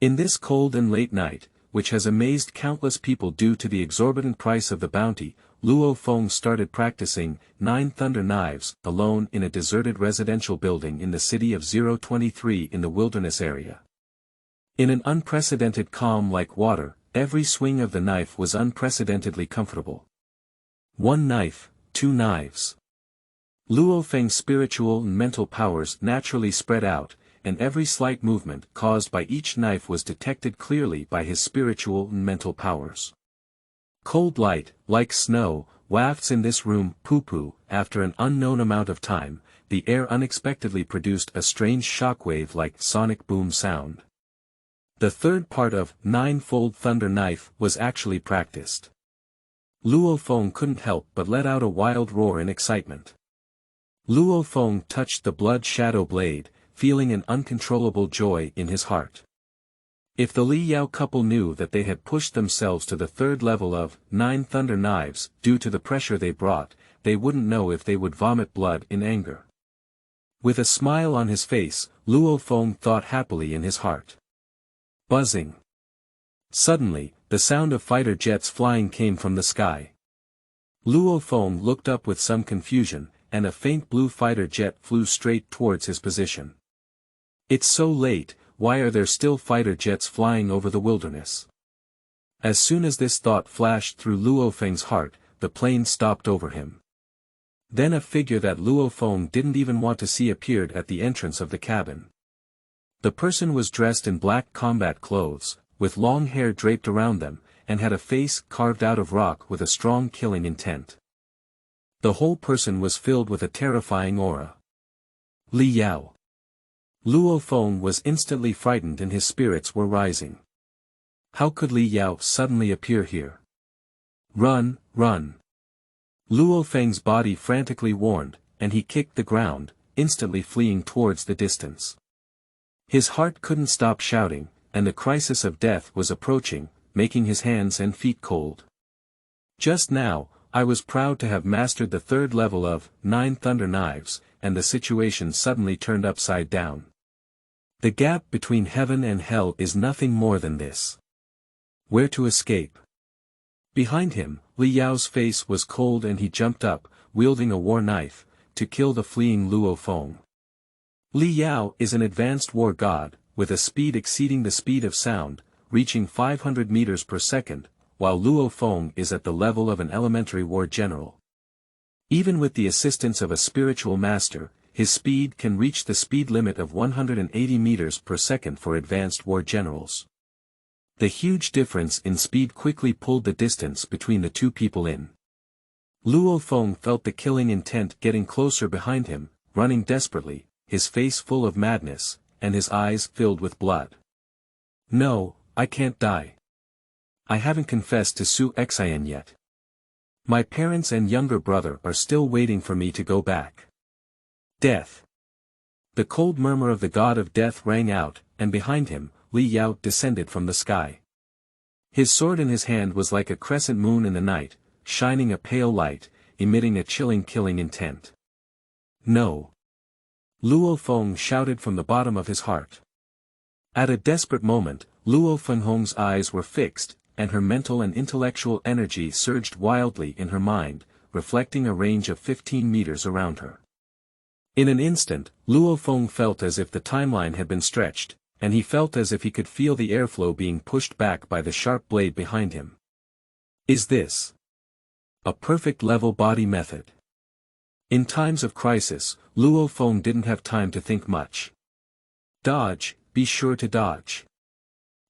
In this cold and late night, which has amazed countless people due to the exorbitant price of the bounty, Luo Feng started practicing 9 thunder knives alone in a deserted residential building in the city of 023 in the wilderness area. In an unprecedented calm like water, every swing of the knife was unprecedentedly comfortable. 1 knife, 2 knives. Luo Feng's spiritual and mental powers naturally spread out, and every slight movement caused by each knife was detected clearly by his spiritual and mental powers. Cold light, like snow, wafts in this room. Poo-poo. After an unknown amount of time, the air unexpectedly produced a strange shockwave like sonic boom sound. The third part of 9-fold thunder knife was actually practiced. Luo Feng couldn't help but let out a wild roar in excitement. Luo Feng touched the blood shadow blade, feeling an uncontrollable joy in his heart. If the Li Yao couple knew that they had pushed themselves to the third level of 9 thunder knives due to the pressure they brought, they wouldn't know if they would vomit blood in anger. With a smile on his face, Luo Feng thought happily in his heart. Buzzing. Suddenly, the sound of fighter jets flying came from the sky. Luo Feng looked up with some confusion, and a faint blue fighter jet flew straight towards his position. It's so late, why are there still fighter jets flying over the wilderness? As soon as this thought flashed through Luo Feng's heart, the plane stopped over him. Then a figure that Luo Feng didn't even want to see appeared at the entrance of the cabin. The person was dressed in black combat clothes, with long hair draped around them, and had a face carved out of rock with a strong killing intent. The whole person was filled with a terrifying aura. Li Yao. Luo Feng was instantly frightened and his spirits were rising. How could Li Yao suddenly appear here? Run, run! Luo Feng's body frantically warned, and he kicked the ground, instantly fleeing towards the distance. His heart couldn't stop shouting, and the crisis of death was approaching, making his hands and feet cold. Just now, I was proud to have mastered the third level of 9 thunder knives, and the situation suddenly turned upside down. The gap between heaven and hell is nothing more than this. Where to escape? Behind him, Li Yao's face was cold and he jumped up, wielding a war knife, to kill the fleeing Luo Feng. Li Yao is an advanced war god, with a speed exceeding the speed of sound, reaching 500 meters per second, while Luo Feng is at the level of an elementary war general. Even with the assistance of a spiritual master, his speed can reach the speed limit of 180 meters per second for advanced war generals. The huge difference in speed quickly pulled the distance between the two people in. Luo Feng felt the killing intent getting closer behind him, running desperately, his face full of madness, and his eyes filled with blood. No, I can't die. I haven't confessed to Su Xian yet. My parents and younger brother are still waiting for me to go back. Death. The cold murmur of the god of death rang out, and behind him, Li Yao descended from the sky. His sword in his hand was like a crescent moon in the night, shining a pale light, emitting a chilling killing intent. No. Luo Feng shouted from the bottom of his heart. At a desperate moment, Luo Fenghong's eyes were fixed, and her mental and intellectual energy surged wildly in her mind, reflecting a range of 15 meters around her. In an instant, Luo Feng felt as if the timeline had been stretched, and he felt as if he could feel the airflow being pushed back by the sharp blade behind him. Is this a perfect level body method? In times of crisis, Luo Feng didn't have time to think much. Dodge, be sure to dodge.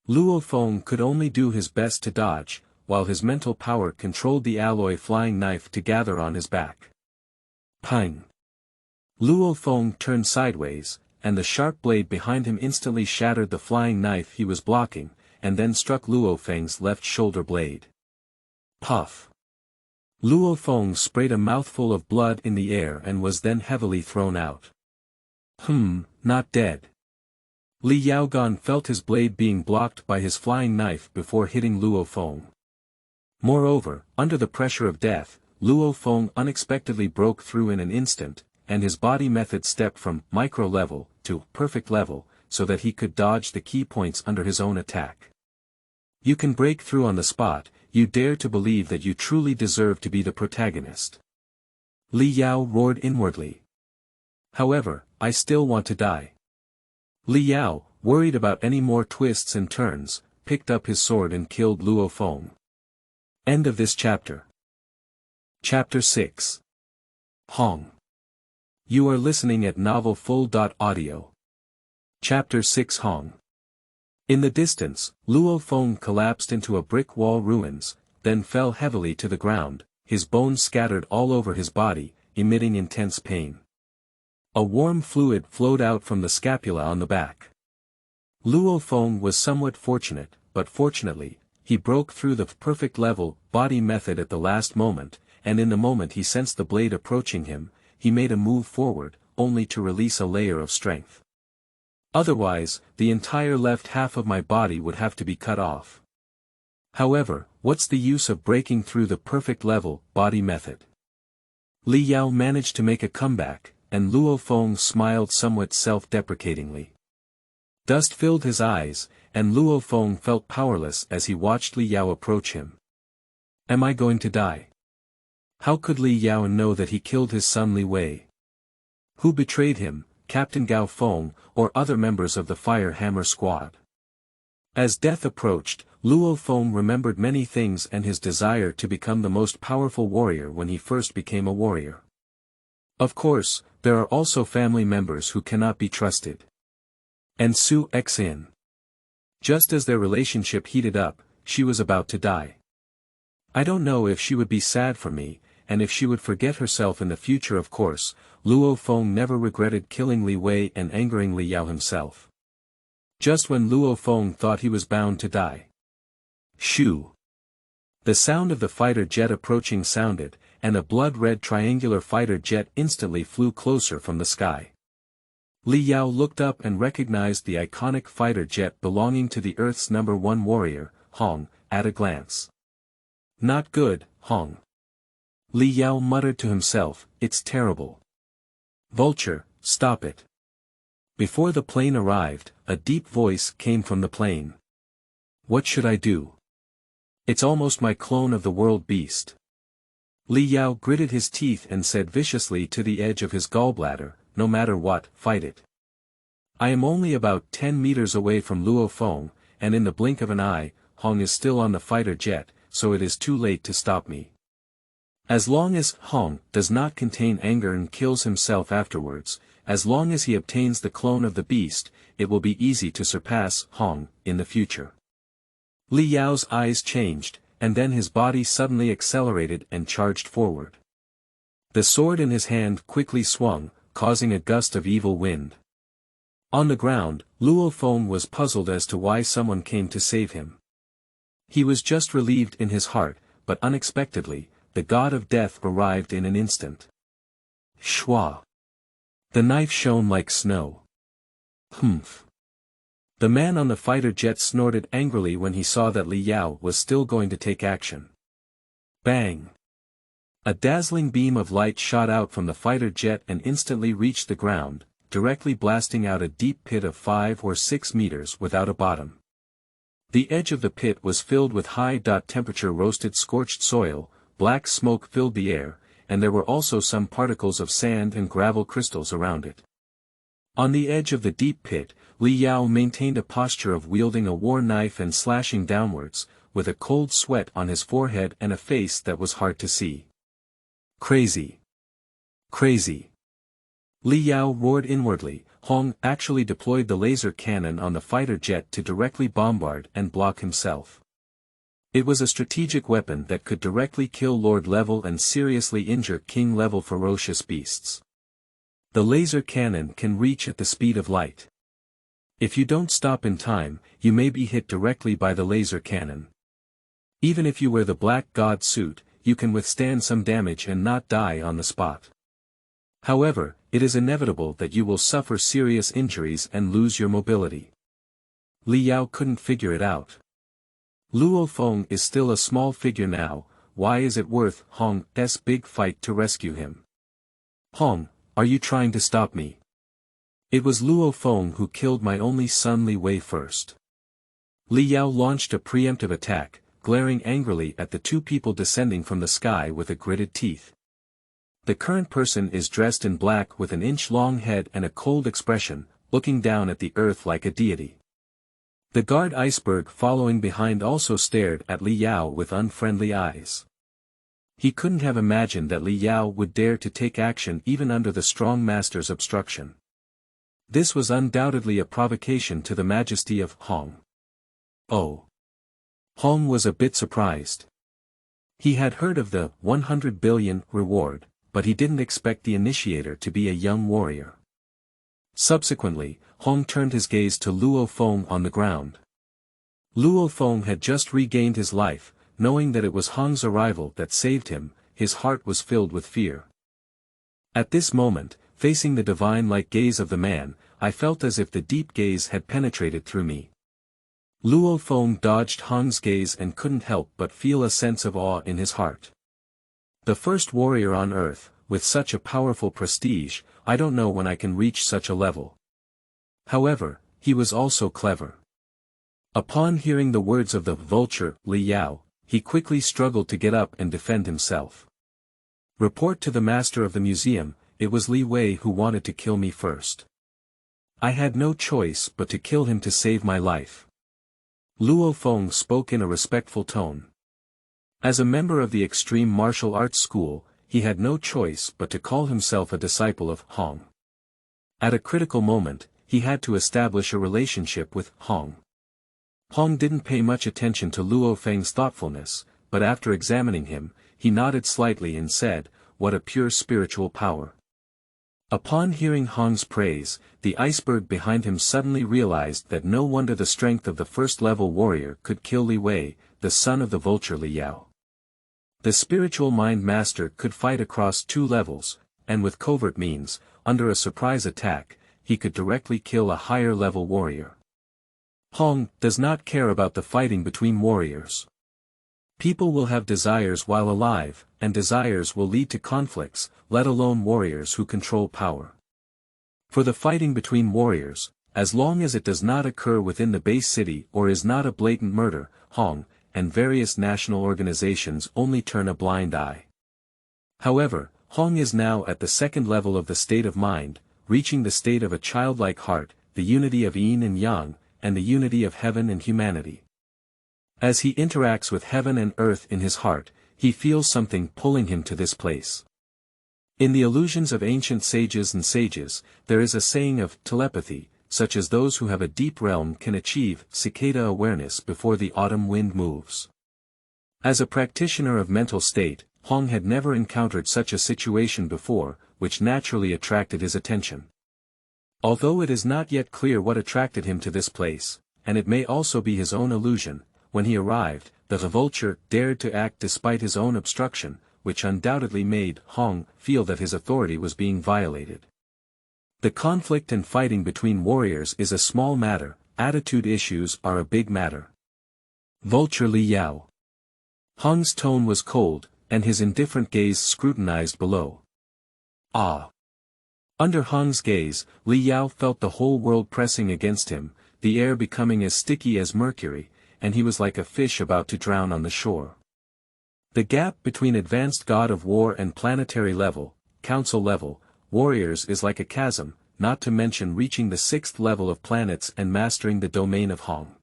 Luo Feng could only do his best to dodge, while his mental power controlled the alloy flying knife to gather on his back. Pang! Luo Feng turned sideways, and the sharp blade behind him instantly shattered the flying knife he was blocking, and then struck Luo Feng's left shoulder blade. Puff! Luo Feng sprayed a mouthful of blood in the air and was then heavily thrown out. Not dead. Li Yaogan felt his blade being blocked by his flying knife before hitting Luo Feng. Moreover, under the pressure of death, Luo Feng unexpectedly broke through in an instant, and his body method stepped from micro level to perfect level, so that he could dodge the key points under his own attack. You can break through on the spot, you dare to believe that you truly deserve to be the protagonist. Li Yao roared inwardly. However, I still want to die. Li Yao, worried about any more twists and turns, picked up his sword and killed Luo Feng. End of this chapter. Chapter 6. Hong. You are listening at novelfull.audio. Chapter 6 Hong. In the distance, Luo Feng collapsed into a brick wall ruins, then fell heavily to the ground, his bones scattered all over his body, emitting intense pain. A warm fluid flowed out from the scapula on the back. Luo Feng was somewhat fortunate, but fortunately, he broke through the perfect level body method at the last moment, and in the moment he sensed the blade approaching him, he made a move forward, only to release a layer of strength. Otherwise, the entire left half of my body would have to be cut off. However, what's the use of breaking through the perfect level body method? Li Yao managed to make a comeback, and Luo Feng smiled somewhat self-deprecatingly. Dust filled his eyes, and Luo Feng felt powerless as he watched Li Yao approach him. Am I going to die? How could Li Yao know that he killed his son Li Wei? Who betrayed him, Captain Gao Feng, or other members of the Fire Hammer Squad? As death approached, Luo Feng remembered many things and his desire to become the most powerful warrior when he first became a warrior. Of course, there are also family members who cannot be trusted. And Su Xin. Just as their relationship heated up, she was about to die. I don't know if she would be sad for me, and if she would forget herself in the future. Of course, Luo Feng never regretted killing Li Wei and angering Li Yao himself. Just when Luo Feng thought he was bound to die. Shoo! The sound of the fighter jet approaching sounded, and a blood-red triangular fighter jet instantly flew closer from the sky. Li Yao looked up and recognized the iconic fighter jet belonging to the Earth's #1 warrior, Hong, at a glance. Not good, Hong. Li Yao muttered to himself, it's terrible. Vulture, stop it. Before the plane arrived, a deep voice came from the plane. What should I do? It's almost my clone of the world beast. Li Yao gritted his teeth and said viciously to the edge of his gallbladder, no matter what, fight it. I am only about 10 meters away from Luo Feng, and in the blink of an eye, Hong is still on the fighter jet, so it is too late to stop me. As long as Hong does not contain anger and kills himself afterwards, as long as he obtains the clone of the beast, it will be easy to surpass Hong in the future. Li Yao's eyes changed, and then his body suddenly accelerated and charged forward. The sword in his hand quickly swung, causing a gust of evil wind. On the ground, Luo Feng was puzzled as to why someone came to save him. He was just relieved in his heart, but unexpectedly, the god of death arrived in an instant. Shwa! The knife shone like snow. Humph! The man on the fighter jet snorted angrily when he saw that Li Yao was still going to take action. Bang! A dazzling beam of light shot out from the fighter jet and instantly reached the ground, directly blasting out a deep pit of 5 or 6 meters without a bottom. The edge of the pit was filled with high-temperature roasted scorched soil, black smoke filled the air, and there were also some particles of sand and gravel crystals around it. On the edge of the deep pit, Li Yao maintained a posture of wielding a war knife and slashing downwards, with a cold sweat on his forehead and a face that was hard to see. Crazy! Crazy! Li Yao roared inwardly. Hong actually deployed the laser cannon on the fighter jet to directly bombard and block himself. It was a strategic weapon that could directly kill Lord-level and seriously injure King-level ferocious beasts. The laser cannon can reach at the speed of light. If you don't stop in time, you may be hit directly by the laser cannon. Even if you wear the Black God suit, you can withstand some damage and not die on the spot. However, it is inevitable that you will suffer serious injuries and lose your mobility. Li Yao couldn't figure it out. Luo Feng is still a small figure now, why is it worth Hong's big fight to rescue him? Hong, Are you trying to stop me? It was Luo Feng who killed my only son Li Wei first. Li Yao launched a preemptive attack, glaring angrily at the two people descending from the sky with a gritted teeth. The current person is dressed in black with an inch-long head and a cold expression, looking down at the earth like a deity. The guard iceberg following behind also stared at Li Yao with unfriendly eyes. He couldn't have imagined that Li Yao would dare to take action even under the strong master's obstruction. This was undoubtedly a provocation to the majesty of Hong. Oh. Hong was a bit surprised. He had heard of the 100 billion reward, but he didn't expect the initiator to be a young warrior. Subsequently, Hong turned his gaze to Luo Feng on the ground. Luo Feng had just regained his life, knowing that it was Hong's arrival that saved him, his heart was filled with fear. At this moment, facing the divine-like gaze of the man, I felt as if the deep gaze had penetrated through me. Luo Feng dodged Hong's gaze and couldn't help but feel a sense of awe in his heart. The first warrior on earth, with such a powerful prestige, I don't know when I can reach such a level. However, he was also clever. Upon hearing the words of the vulture, Li Yao, he quickly struggled to get up and defend himself. Report to the master of the museum, it was Li Wei who wanted to kill me first. I had no choice but to kill him to save my life. Luo Feng spoke in a respectful tone. As a member of the extreme martial arts school, he had no choice but to call himself a disciple of Hong. At a critical moment, he had to establish a relationship with Hong. Hong didn't pay much attention to Luo Feng's thoughtfulness, but after examining him, he nodded slightly and said, "What a pure spiritual power." Upon hearing Hong's praise, the iceberg behind him suddenly realized that no wonder the strength of the first-level warrior could kill Li Wei, the son of the vulture Li Yao. The spiritual mind master could fight across two levels, and with covert means, under a surprise attack, he could directly kill a higher-level warrior. Hong does not care about the fighting between warriors. People will have desires while alive, and desires will lead to conflicts, let alone warriors who control power. For the fighting between warriors, as long as it does not occur within the base city or is not a blatant murder, Hong, and various national organizations only turn a blind eye. However, Hong is now at the second level of the state of mind, reaching the state of a childlike heart, the unity of yin and yang, and the unity of heaven and humanity. As he interacts with heaven and earth in his heart, he feels something pulling him to this place. In the illusions of ancient sages and sages, there is a saying of telepathy, such as those who have a deep realm can achieve cicada awareness before the autumn wind moves. As a practitioner of mental state, Hong had never encountered such a situation before, which naturally attracted his attention. Although it is not yet clear what attracted him to this place, and it may also be his own illusion, when he arrived, the vulture dared to act despite his own obstruction, which undoubtedly made Hong feel that his authority was being violated. The conflict and fighting between warriors is a small matter, attitude issues are a big matter. Vulture Li Yao. Hong's tone was cold, and his indifferent gaze scrutinized below. Ah! Under Hong's gaze, Li Yao felt the whole world pressing against him, the air becoming as sticky as mercury, and he was like a fish about to drown on the shore. The gap between advanced god of war and planetary level, council level, warriors is like a chasm, not to mention reaching the 6th level of planets and mastering the domain of Hong.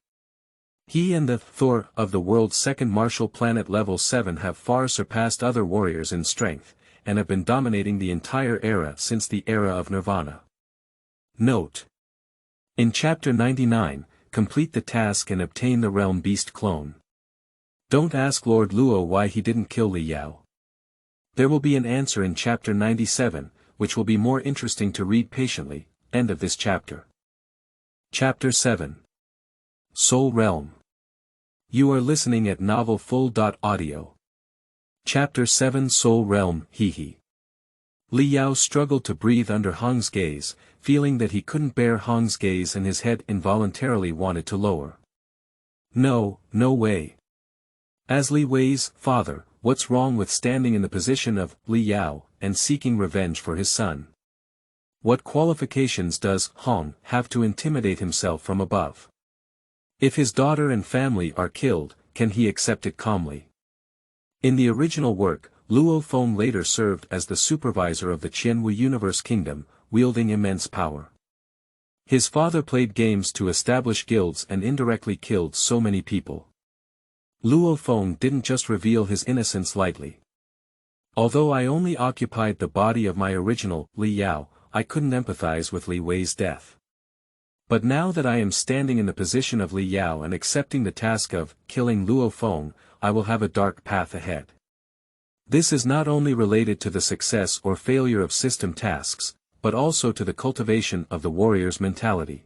He and the Thor of the world's second martial planet level 7 have far surpassed other warriors in strength, and have been dominating the entire era since the era of Nirvana. Note: in Chapter 99, complete the task and obtain the Realm Beast clone. Don't ask Lord Luo why he didn't kill Li Yao. There will be an answer in Chapter 97, which will be more interesting to read patiently. End of this chapter. Chapter 7. Soul Realm. You are listening at novelfull.audio. Chapter 7 Soul Realm, Hee. Li Yao struggled to breathe under Hong's gaze, feeling that he couldn't bear Hong's gaze and his head involuntarily wanted to lower. No way. As Li Wei's father, what's wrong with standing in the position of Li Yao, and seeking revenge for his son? What qualifications does Hong have to intimidate himself from above? If his daughter and family are killed, can he accept it calmly? In the original work, Luo Feng later served as the supervisor of the Qianwu Universe Kingdom, wielding immense power. His father played games to establish guilds and indirectly killed so many people. Luo Feng didn't just reveal his innocence lightly. Although I only occupied the body of my original, Li Yao, I couldn't empathize with Li Wei's death. But now that I am standing in the position of Li Yao and accepting the task of killing Luo Feng, I will have a dark path ahead. This is not only related to the success or failure of system tasks, but also to the cultivation of the warrior's mentality.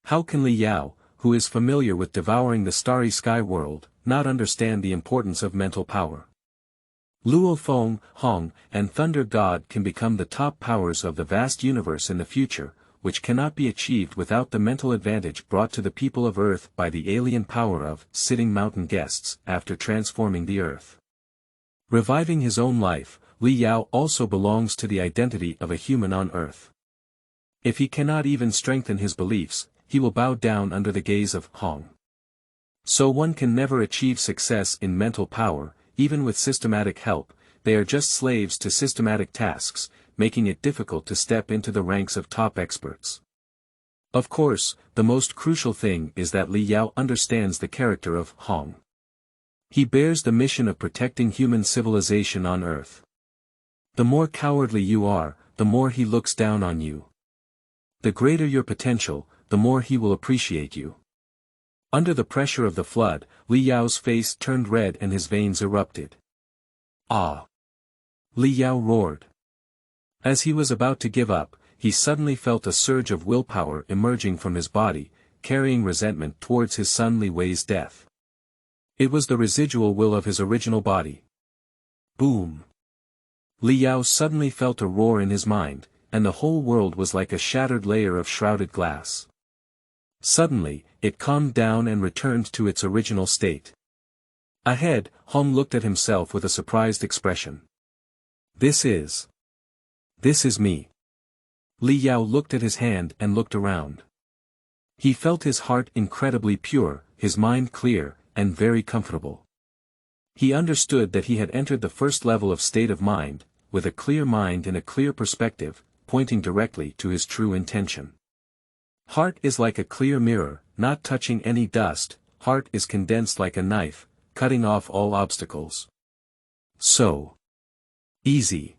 How can Li Yao, who is familiar with devouring the starry sky world, not understand the importance of mental power? Luo Feng, Hong, and Thunder God can become the top powers of the vast universe in the future, which cannot be achieved without the mental advantage brought to the people of Earth by the alien power of sitting mountain guests after transforming the Earth. Reviving his own life, Li Yao also belongs to the identity of a human on Earth. If he cannot even strengthen his beliefs, he will bow down under the gaze of Hong. So one can never achieve success in mental power, even with systematic help. They are just slaves to systematic tasks, making it difficult to step into the ranks of top experts. Of course, the most crucial thing is that Li Yao understands the character of Hong. He bears the mission of protecting human civilization on Earth. The more cowardly you are, the more he looks down on you. The greater your potential, the more he will appreciate you. Under the pressure of the flood, Li Yao's face turned red and his veins erupted. Ah! Li Yao roared. As he was about to give up, he suddenly felt a surge of willpower emerging from his body, carrying resentment towards his son Li Wei's death. It was the residual will of his original body. Boom! Li Yao suddenly felt a roar in his mind, and the whole world was like a shattered layer of shrouded glass. Suddenly, it calmed down and returned to its original state. Ahead, Hong looked at himself with a surprised expression. This is me. Li Yao looked at his hand and looked around. He felt his heart incredibly pure, his mind clear, and very comfortable. He understood that he had entered the first level of state of mind, with a clear mind and a clear perspective, pointing directly to his true intention. Heart is like a clear mirror, not touching any dust. Heart is condensed like a knife, cutting off all obstacles. So easy.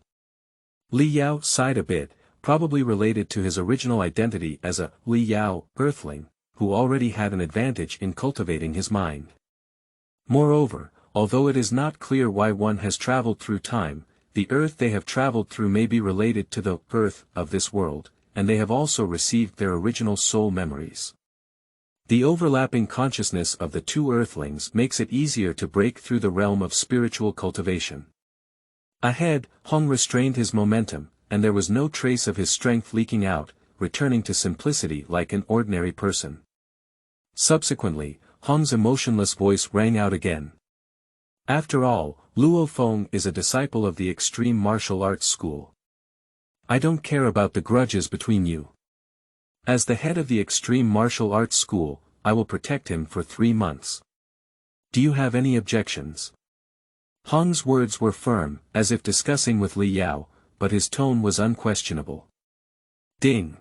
Li Yao sighed a bit, probably related to his original identity as a Li Yao earthling, who already had an advantage in cultivating his mind. Moreover, although it is not clear why one has traveled through time, the earth they have traveled through may be related to the earth of this world, and they have also received their original soul memories. The overlapping consciousness of the two earthlings makes it easier to break through the realm of spiritual cultivation. Ahead, Hong restrained his momentum, and there was no trace of his strength leaking out, returning to simplicity like an ordinary person. Subsequently, Hong's emotionless voice rang out again. After all, Luo Feng is a disciple of the extreme martial arts school. I don't care about the grudges between you. As the head of the extreme martial arts school, I will protect him for 3 months. Do you have any objections? Hong's words were firm, as if discussing with Li Yao, but his tone was unquestionable. Ding!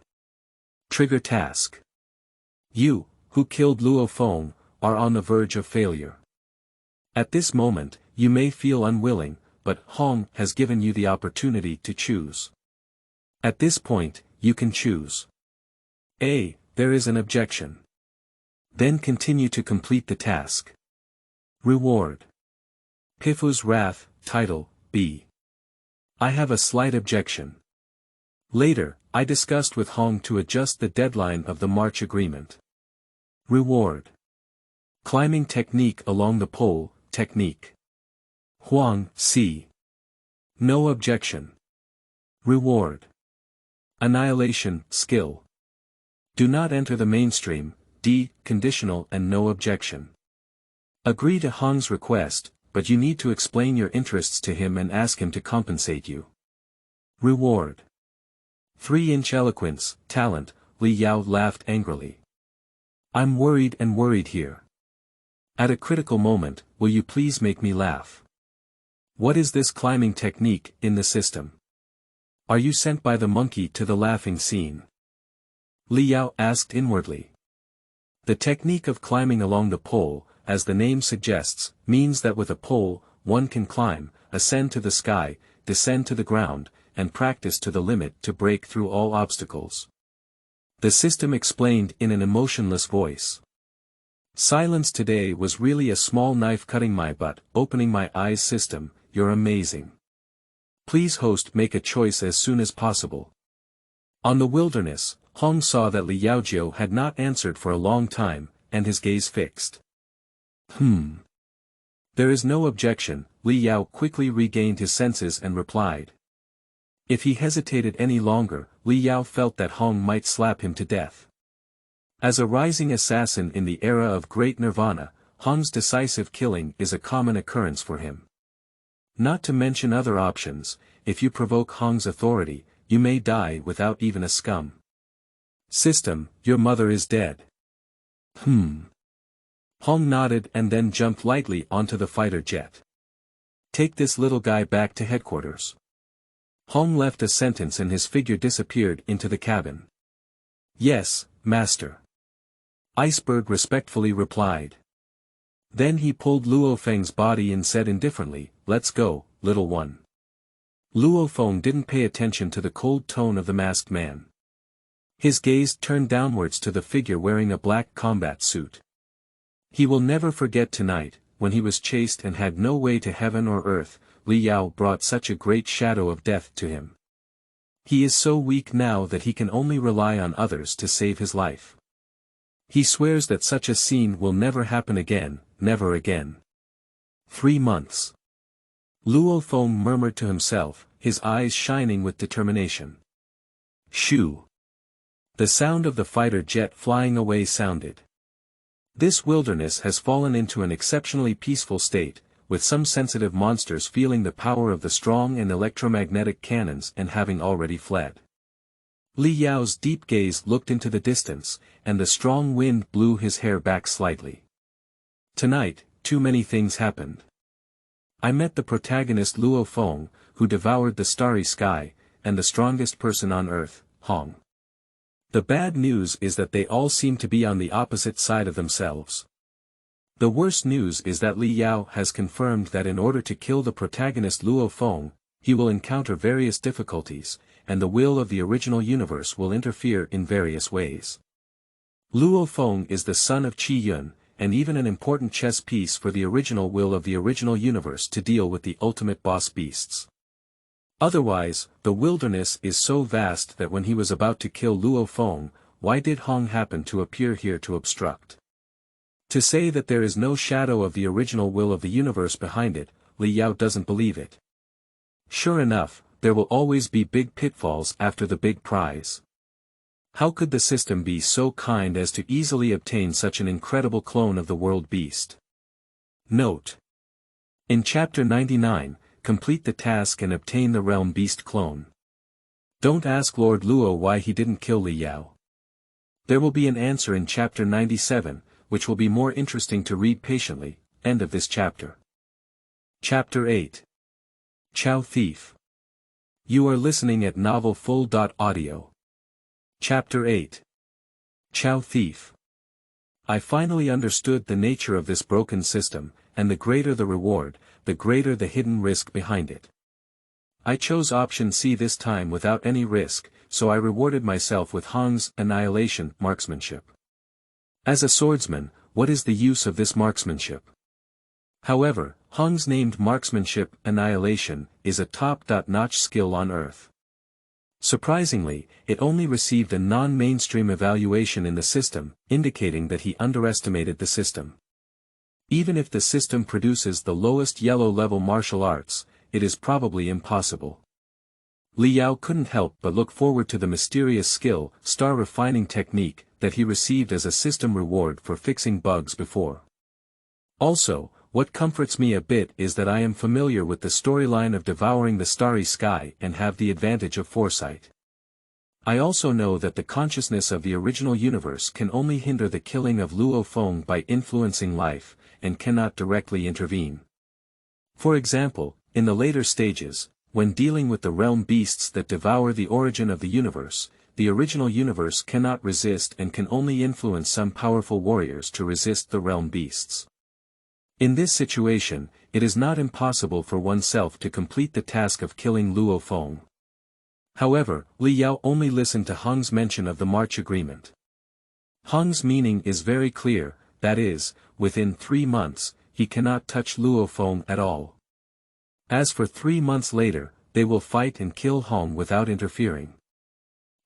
Trigger task. You, who killed Luo Feng, are on the verge of failure. At this moment, you may feel unwilling, but Hong has given you the opportunity to choose. At this point, you can choose. A. There is an objection. Then continue to complete the task. Reward. Pifu's Wrath, Title, B. I have a slight objection. Later, I discussed with Hong to adjust the deadline of the March agreement. Reward. Climbing technique along the pole, technique. Huang, C. No objection. Reward. Annihilation, skill. Do not enter the mainstream, D. Conditional and no objection. Agree to Hong's request, but you need to explain your interests to him and ask him to compensate you. Reward. 3-inch eloquence, talent, Li Yao laughed angrily. I'm worried and worried here. At a critical moment, will you please make me laugh? What is this climbing technique in the system? Are you sent by the monkey to the laughing scene? Li Yao asked inwardly. The technique of climbing along the pole, as the name suggests, means that with a pole, one can climb, ascend to the sky, descend to the ground, and practice to the limit to break through all obstacles. The system explained in an emotionless voice. Silence today was really a small knife cutting my butt, opening my eyes system, you're amazing. Please host make a choice as soon as possible. On the wilderness, Hong saw that Li Yaojiu had not answered for a long time, and his gaze fixed. There is no objection, Li Yao quickly regained his senses and replied. If he hesitated any longer, Li Yao felt that Hong might slap him to death. As a rising assassin in the era of Great Nirvana, Hong's decisive killing is a common occurrence for him. Not to mention other options, if you provoke Hong's authority, you may die without even a scum. System, your mother is dead. Hong nodded and then jumped lightly onto the fighter jet. Take this little guy back to headquarters. Hong left a sentence and his figure disappeared into the cabin. Yes, master. Iceberg respectfully replied. Then he pulled Luo Feng's body and said indifferently, let's go, little one. Luo Feng didn't pay attention to the cold tone of the masked man. His gaze turned downwards to the figure wearing a black combat suit. He will never forget tonight, when he was chased and had no way to heaven or earth, Li Yao brought such a great shadow of death to him. He is so weak now that he can only rely on others to save his life. He swears that such a scene will never happen again, never again. 3 months. Luo Feng murmured to himself, his eyes shining with determination. Shoo! The sound of the fighter jet flying away sounded. This wilderness has fallen into an exceptionally peaceful state, with some sensitive monsters feeling the power of the strong and electromagnetic cannons and having already fled. Li Yao's deep gaze looked into the distance, and the strong wind blew his hair back slightly. Tonight, too many things happened. I met the protagonist Luo Feng, who devoured the starry sky, and the strongest person on earth, Hong. The bad news is that they all seem to be on the opposite side of themselves. The worst news is that Li Yao has confirmed that in order to kill the protagonist Luo Feng, he will encounter various difficulties, and the will of the original universe will interfere in various ways. Luo Feng is the son of Qi Yun, and even an important chess piece for the original will of the original universe to deal with the ultimate boss beasts. Otherwise, the wilderness is so vast that when he was about to kill Luo Feng, why did Hong happen to appear here to obstruct? To say that there is no shadow of the original will of the universe behind it, Li Yao doesn't believe it. Sure enough, there will always be big pitfalls after the big prize. How could the system be so kind as to easily obtain such an incredible clone of the world beast? Note. In Chapter 99, complete the task and obtain the realm beast clone. Don't ask Lord Luo why he didn't kill Li Yao. There will be an answer in Chapter 97, which will be more interesting to read patiently. End of this chapter. Chapter 8. Cao Thief. You are listening at novelfull.audio. Chapter 8. Cao Thief. I finally understood the nature of this broken system, and the greater the reward, the greater the hidden risk behind it. I chose option C this time without any risk, so I rewarded myself with Hong's annihilation marksmanship. As a swordsman, what is the use of this marksmanship? However, Hong's named marksmanship annihilation is a top-notch skill on Earth. Surprisingly, it only received a non-mainstream evaluation in the system, indicating that he underestimated the system. Even if the system produces the lowest yellow-level martial arts, it is probably impossible. Li Yao couldn't help but look forward to the mysterious skill, star refining technique, that he received as a system reward for fixing bugs before. Also, what comforts me a bit is that I am familiar with the storyline of Devouring the Starry Sky and have the advantage of foresight. I also know that the consciousness of the original universe can only hinder the killing of Luo Feng by influencing life, and cannot directly intervene. For example, in the later stages, when dealing with the realm beasts that devour the origin of the universe, the original universe cannot resist and can only influence some powerful warriors to resist the realm beasts. In this situation, it is not impossible for oneself to complete the task of killing Luo Feng. However, Li Yao only listened to Heng's mention of the March agreement. Heng's meaning is very clear, that is, within 3 months, he cannot touch Luo Feng at all. As for 3 months later, they will fight and kill Heng without interfering.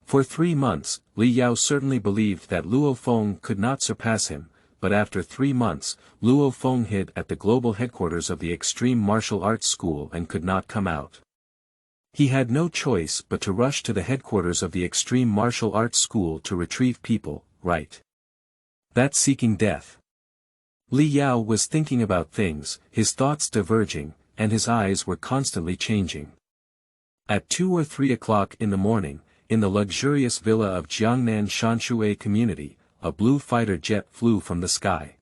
For 3 months, Li Yao certainly believed that Luo Feng could not surpass him, but after 3 months, Luo Feng hid at the global headquarters of the Extreme Martial Arts School and could not come out. He had no choice but to rush to the headquarters of the Extreme Martial Arts School to retrieve people, right? That's seeking death. Li Yao was thinking about things, his thoughts diverging, and his eyes were constantly changing. At 2 or 3 o'clock in the morning, in the luxurious villa of Jiangnan Shanshui community, a blue fighter jet flew from the sky.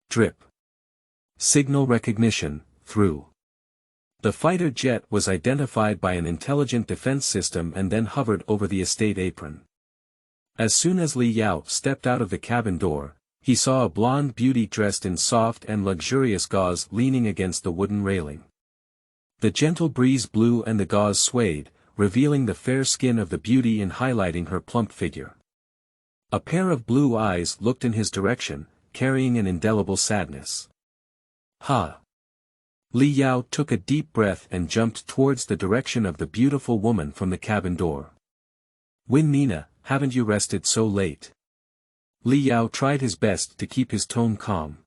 Drip. Signal recognition, through. The fighter jet was identified by an intelligent defense system and then hovered over the estate apron. As soon as Li Yao stepped out of the cabin door, he saw a blonde beauty dressed in soft and luxurious gauze leaning against the wooden railing. The gentle breeze blew and the gauze swayed, revealing the fair skin of the beauty and highlighting her plump figure. A pair of blue eyes looked in his direction, carrying an indelible sadness. Ha! Li Yao took a deep breath and jumped towards the direction of the beautiful woman from the cabin door. Win Nina, haven't you rested so late? Li Yao tried his best to keep his tone calm.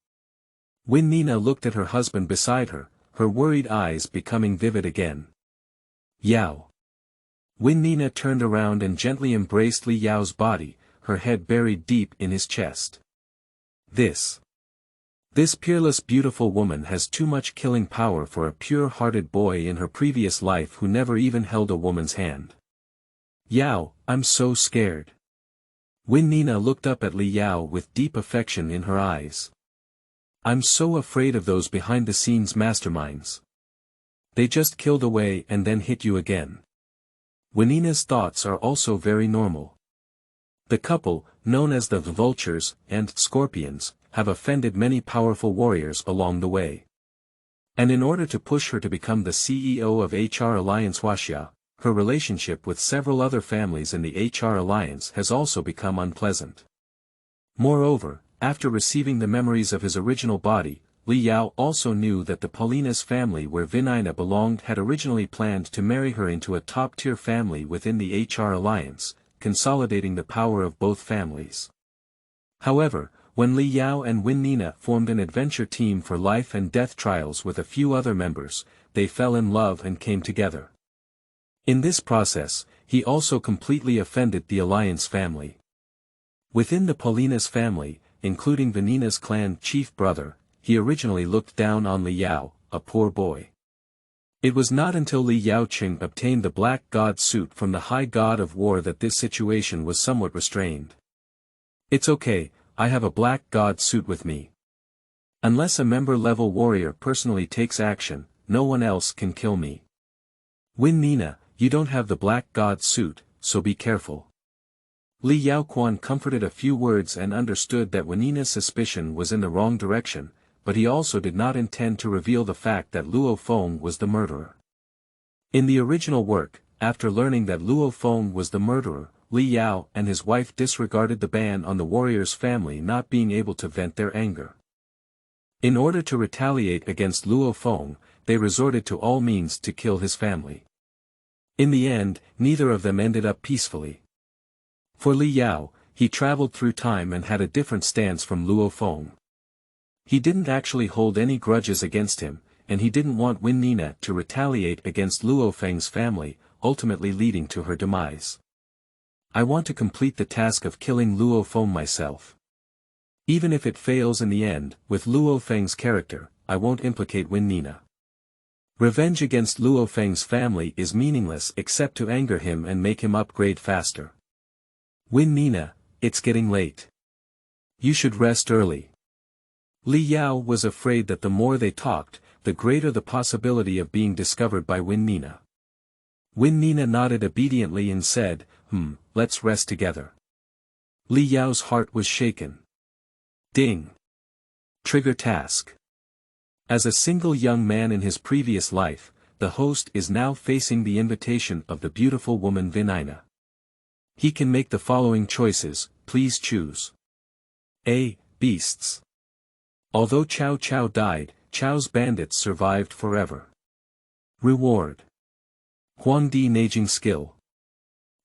Win Nina looked at her husband beside her, her worried eyes becoming vivid again. Yao. Win Nina turned around and gently embraced Li Yao's body, her head buried deep in his chest. This peerless beautiful woman has too much killing power for a pure-hearted boy in her previous life who never even held a woman's hand. Yao, I'm so scared. Win Nina looked up at Li Yao with deep affection in her eyes. I'm so afraid of those behind-the-scenes masterminds. They just killed away and then hit you again. Win Nina's thoughts are also very normal. The couple, known as the Vultures and Scorpions, have offended many powerful warriors along the way. And in order to push her to become the CEO of HR Alliance Huaxia, her relationship with several other families in the HR Alliance has also become unpleasant. Moreover, after receiving the memories of his original body, Li Yao also knew that the Paulina's family where Vinina belonged had originally planned to marry her into a top-tier family within the HR Alliance, consolidating the power of both families. However, when Li Yao and Win Nina formed an adventure team for life and death trials with a few other members, they fell in love and came together. In this process, he also completely offended the Alliance family. Within the Paulina's family, including Vinina's clan chief brother, he originally looked down on Li Yao, a poor boy. It was not until Li Yaoqing obtained the Black God suit from the High God of War that this situation was somewhat restrained. It's okay, I have a Black God suit with me. Unless a member-level warrior personally takes action, no one else can kill me. Win Nina, you don't have the Black God suit, so be careful. Li Yaoquan comforted a few words and understood that Winina's suspicion was in the wrong direction, but he also did not intend to reveal the fact that Luo Feng was the murderer. In the original work, after learning that Luo Feng was the murderer, Li Yao and his wife disregarded the ban on the warrior's family not being able to vent their anger. In order to retaliate against Luo Feng, they resorted to all means to kill his family. In the end, neither of them ended up peacefully. For Li Yao, he traveled through time and had a different stance from Luo Feng. He didn't actually hold any grudges against him, and he didn't want Win Nina to retaliate against Luo Feng's family, ultimately leading to her demise. I want to complete the task of killing Luo Feng myself. Even if it fails in the end, with Luo Feng's character, I won't implicate Win Nina. Revenge against Luo Feng's family is meaningless except to anger him and make him upgrade faster. Win Nina, it's getting late. You should rest early. Li Yao was afraid that the more they talked, the greater the possibility of being discovered by Win Nina. Win Nina nodded obediently and said, let's rest together. Li Yao's heart was shaken. Ding. Trigger task. As a single young man in his previous life, the host is now facing the invitation of the beautiful woman Vinina. He can make the following choices, please choose. A. Beasts. Although Cao Cao died, Cao's bandits survived forever. Reward. Huangdi Naging Skill.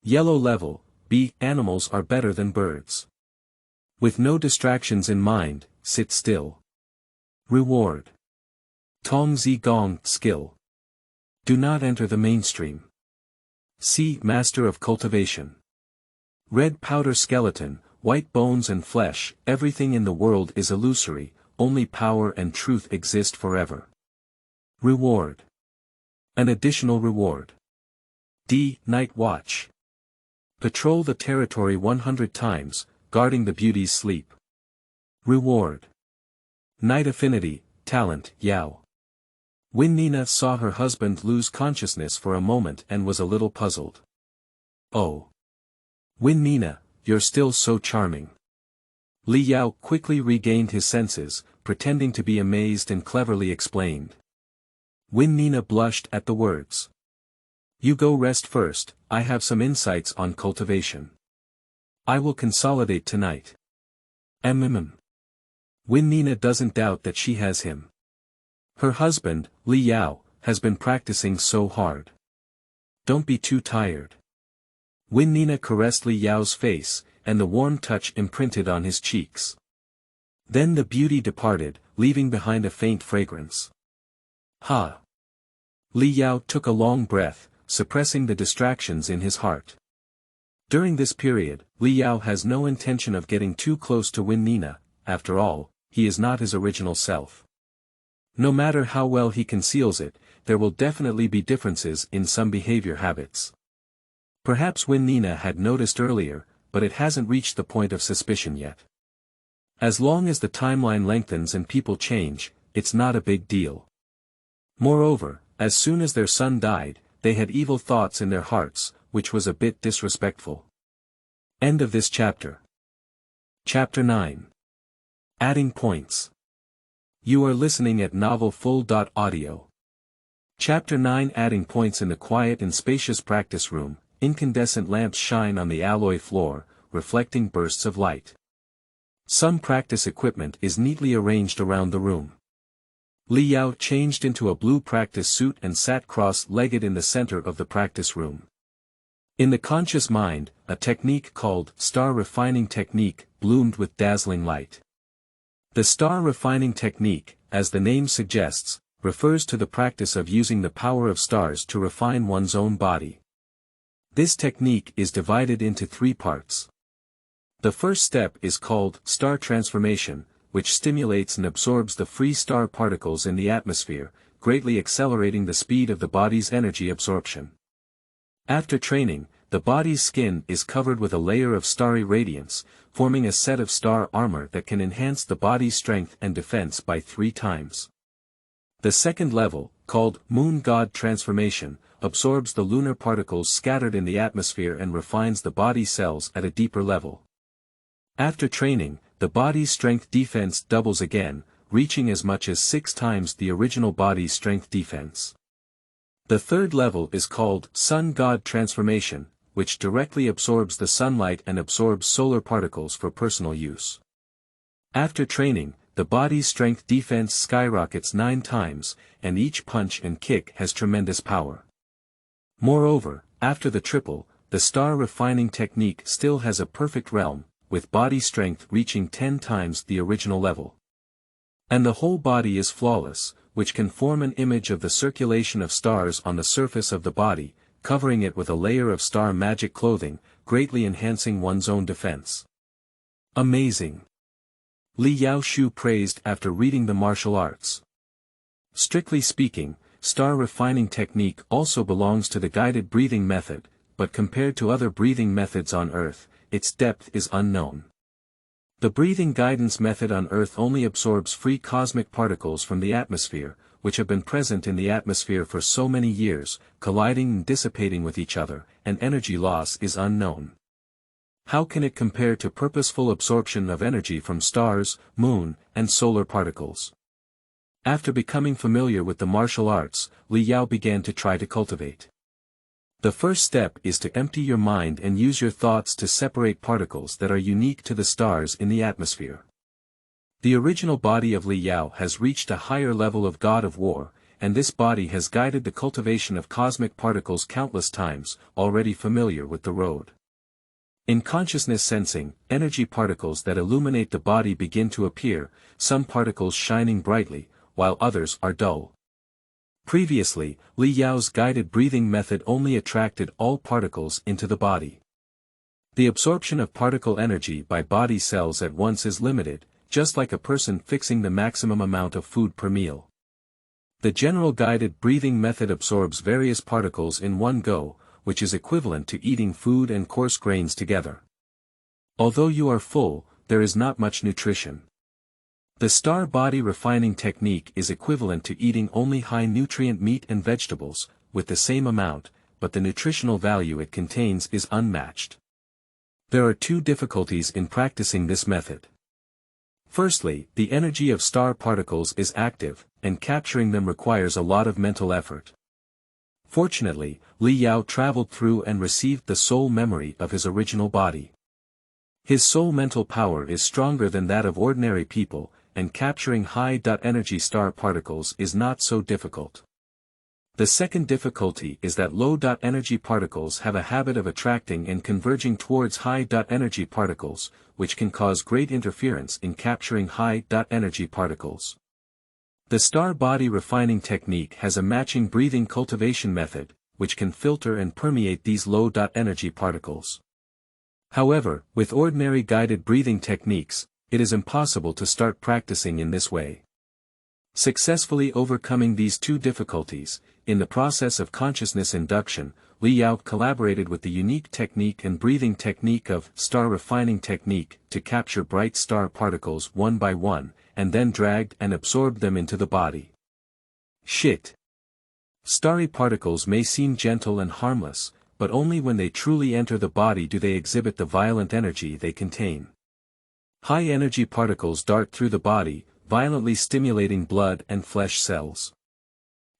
Yellow level, B. Animals are better than birds. With no distractions in mind, sit still. Reward. Tong Zi Gong Skill. Do not enter the mainstream. C. Master of Cultivation. Red powder skeleton, white bones and flesh, everything in the world is illusory, only power and truth exist forever. Reward. An additional reward. D. Night Watch. Patrol the territory 100 times, guarding the beauty's sleep. Reward. Night Affinity, Talent, Yao. Win Nina saw her husband lose consciousness for a moment and was a little puzzled. Oh. Win Nina, you're still so charming. Li Yao quickly regained his senses, pretending to be amazed and cleverly explained. Win Nina blushed at the words. You go rest first, I have some insights on cultivation. I will consolidate tonight. Win Nina doesn't doubt that she has him. Her husband, Li Yao, has been practicing so hard. Don't be too tired. Win Nina caressed Li Yao's face, and the warm touch imprinted on his cheeks. Then the beauty departed, leaving behind a faint fragrance. Ha! Li Yao took a long breath, suppressing the distractions in his heart. During this period, Li Yao has no intention of getting too close to Win Nina. After all, he is not his original self. No matter how well he conceals it, there will definitely be differences in some behavior habits. Perhaps Win Nina had noticed earlier, but it hasn't reached the point of suspicion yet. As long as the timeline lengthens and people change, it's not a big deal. Moreover, as soon as their son died, they had evil thoughts in their hearts, which was a bit disrespectful. End of this chapter. Chapter 9. Adding points. You are listening at novelfull.audio. Chapter 9. Adding points. In the quiet and spacious practice room, incandescent lamps shine on the alloy floor, reflecting bursts of light. Some practice equipment is neatly arranged around the room. Li Yao changed into a blue practice suit and sat cross-legged in the center of the practice room. In the conscious mind, a technique called star refining technique bloomed with dazzling light. The star refining technique, as the name suggests, refers to the practice of using the power of stars to refine one's own body. This technique is divided into 3 parts. The first step is called star transformation, which stimulates and absorbs the free star particles in the atmosphere, greatly accelerating the speed of the body's energy absorption. After training, the body's skin is covered with a layer of starry radiance, forming a set of star armor that can enhance the body's strength and defense by 3 times. The second level, called Moon God Transformation, absorbs the lunar particles scattered in the atmosphere and refines the body cells at a deeper level. After training, the body's strength defense doubles again, reaching as much as 6 times the original body's strength defense. The third level is called Sun God Transformation, which directly absorbs the sunlight and absorbs solar particles for personal use. After training, the body's strength defense skyrockets 9 times, and each punch and kick has tremendous power. Moreover, after the triple, the star refining technique still has a perfect realm, with body strength reaching 10 times the original level. And the whole body is flawless, which can form an image of the circulation of stars on the surface of the body, covering it with a layer of star magic clothing, greatly enhancing one's own defense. Amazing! Li Yao Shu praised after reading the martial arts. Strictly speaking, star refining technique also belongs to the guided breathing method, but compared to other breathing methods on Earth, its depth is unknown. The breathing guidance method on Earth only absorbs free cosmic particles from the atmosphere, which have been present in the atmosphere for so many years, colliding and dissipating with each other, and energy loss is unknown. How can it compare to purposeful absorption of energy from stars, moon, and solar particles? After becoming familiar with the martial arts, Li Yao began to try to cultivate. The first step is to empty your mind and use your thoughts to separate particles that are unique to the stars in the atmosphere. The original body of Li Yao has reached a higher level of God of War, and this body has guided the cultivation of cosmic particles countless times, already familiar with the road. In consciousness sensing, energy particles that illuminate the body begin to appear, some particles shining brightly, while others are dull. Previously, Li Yao's guided breathing method only attracted all particles into the body. The absorption of particle energy by body cells at once is limited, just like a person fixing the maximum amount of food per meal. The general guided breathing method absorbs various particles in one go, which is equivalent to eating food and coarse grains together. Although you are full, there is not much nutrition. The star body refining technique is equivalent to eating only high-nutrient meat and vegetables, with the same amount, but the nutritional value it contains is unmatched. There are two difficulties in practicing this method. Firstly, the energy of star particles is active, and capturing them requires a lot of mental effort. Fortunately, Li Yao traveled through and received the soul memory of his original body. His soul mental power is stronger than that of ordinary people, and capturing high-energy star particles is not so difficult. The second difficulty is that low-energy particles have a habit of attracting and converging towards high-energy particles, which can cause great interference in capturing high-energy particles. The star body refining technique has a matching breathing cultivation method, which can filter and permeate these low-energy particles. However, with ordinary guided breathing techniques, it is impossible to start practicing in this way. Successfully overcoming these two difficulties, in the process of consciousness induction, Li Yao collaborated with the unique technique and breathing technique of star refining technique to capture bright star particles one by one, and then dragged and absorbed them into the body. Shit. Starry particles may seem gentle and harmless, but only when they truly enter the body do they exhibit the violent energy they contain. High-energy particles dart through the body, violently stimulating blood and flesh cells.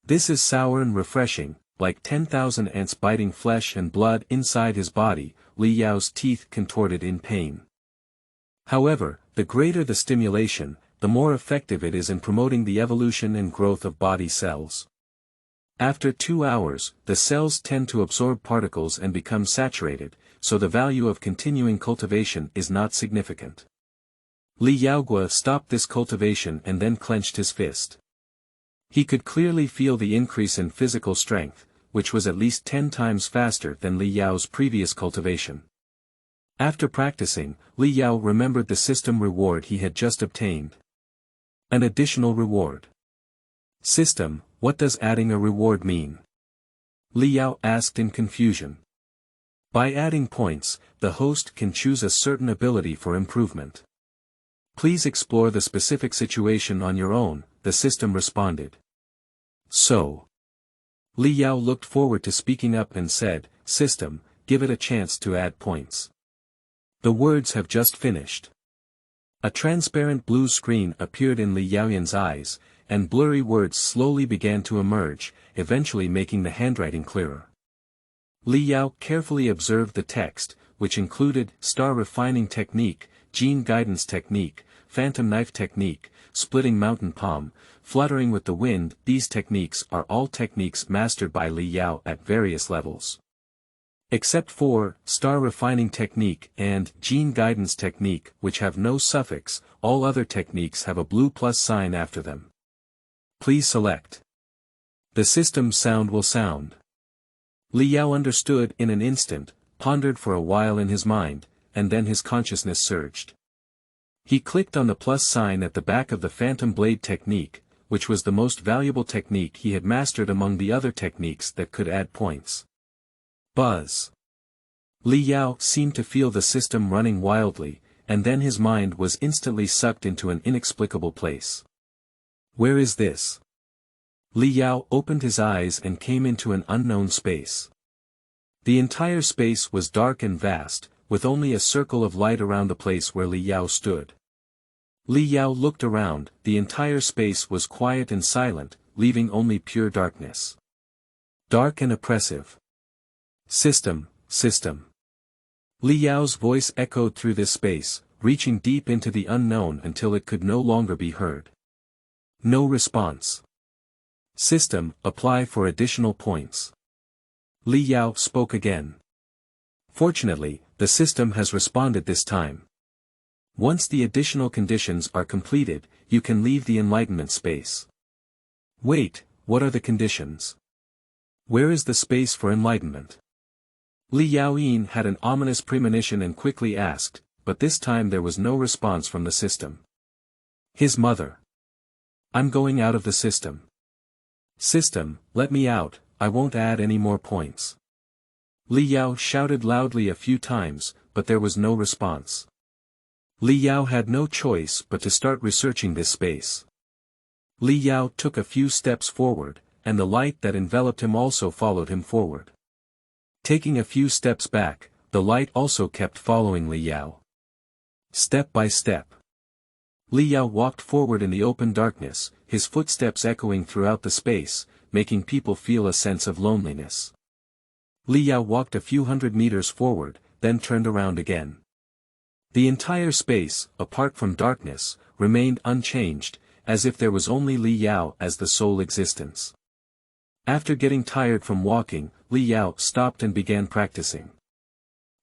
This is sour and refreshing, like 10,000 ants biting flesh and blood inside his body. Li Yao's teeth contorted in pain. However, the greater the stimulation, the more effective it is in promoting the evolution and growth of body cells. After 2 hours, the cells tend to absorb particles and become saturated, so the value of continuing cultivation is not significant. Li Yaogua stopped this cultivation and then clenched his fist. He could clearly feel the increase in physical strength, which was at least 10 times faster than Li Yao's previous cultivation. After practicing, Li Yao remembered the system reward he had just obtained. An additional reward. System, what does adding a reward mean? Li Yao asked in confusion. By adding points, the host can choose a certain ability for improvement. Please explore the specific situation on your own, the system responded. So. Li Yao looked forward to speaking up and said, System, give it a chance to add points. The words have just finished. A transparent blue screen appeared in Li Yaoyan's eyes, and blurry words slowly began to emerge, eventually making the handwriting clearer. Li Yao carefully observed the text, which included star refining technique, gene guidance technique, phantom knife technique, splitting mountain palm, fluttering with the wind. These techniques are all techniques mastered by Li Yao at various levels. Except for star refining technique and gene guidance technique, which have no suffix, all other techniques have a blue plus sign after them. Please select. The system sound will sound. Li Yao understood in an instant, pondered for a while in his mind, and then his consciousness surged. He clicked on the plus sign at the back of the phantom blade technique, which was the most valuable technique he had mastered among the other techniques that could add points. Buzz. Li Yao seemed to feel the system running wildly, and then his mind was instantly sucked into an inexplicable place. Where is this? Li Yao opened his eyes and came into an unknown space. The entire space was dark and vast, with only a circle of light around the place where Li Yao stood. Li Yao looked around, the entire space was quiet and silent, leaving only pure darkness. Dark and oppressive. System, system. Li Yao's voice echoed through this space, reaching deep into the unknown until it could no longer be heard. No response. System, apply for additional points. Li Yao spoke again. Fortunately, the system has responded this time. Once the additional conditions are completed, you can leave the enlightenment space. Wait, what are the conditions? Where is the space for enlightenment? Li Yaoyin had an ominous premonition and quickly asked, but this time there was no response from the system. His mother. I'm going out of the system. System, let me out, I won't add any more points. Li Yao shouted loudly a few times, but there was no response. Li Yao had no choice but to start researching this space. Li Yao took a few steps forward, and the light that enveloped him also followed him forward. Taking a few steps back, the light also kept following Li Yao. Step by step. Li Yao walked forward in the open darkness, his footsteps echoing throughout the space, making people feel a sense of loneliness. Li Yao walked a few hundred meters forward, then turned around again. The entire space, apart from darkness, remained unchanged, as if there was only Li Yao as the sole existence. After getting tired from walking, Li Yao stopped and began practicing.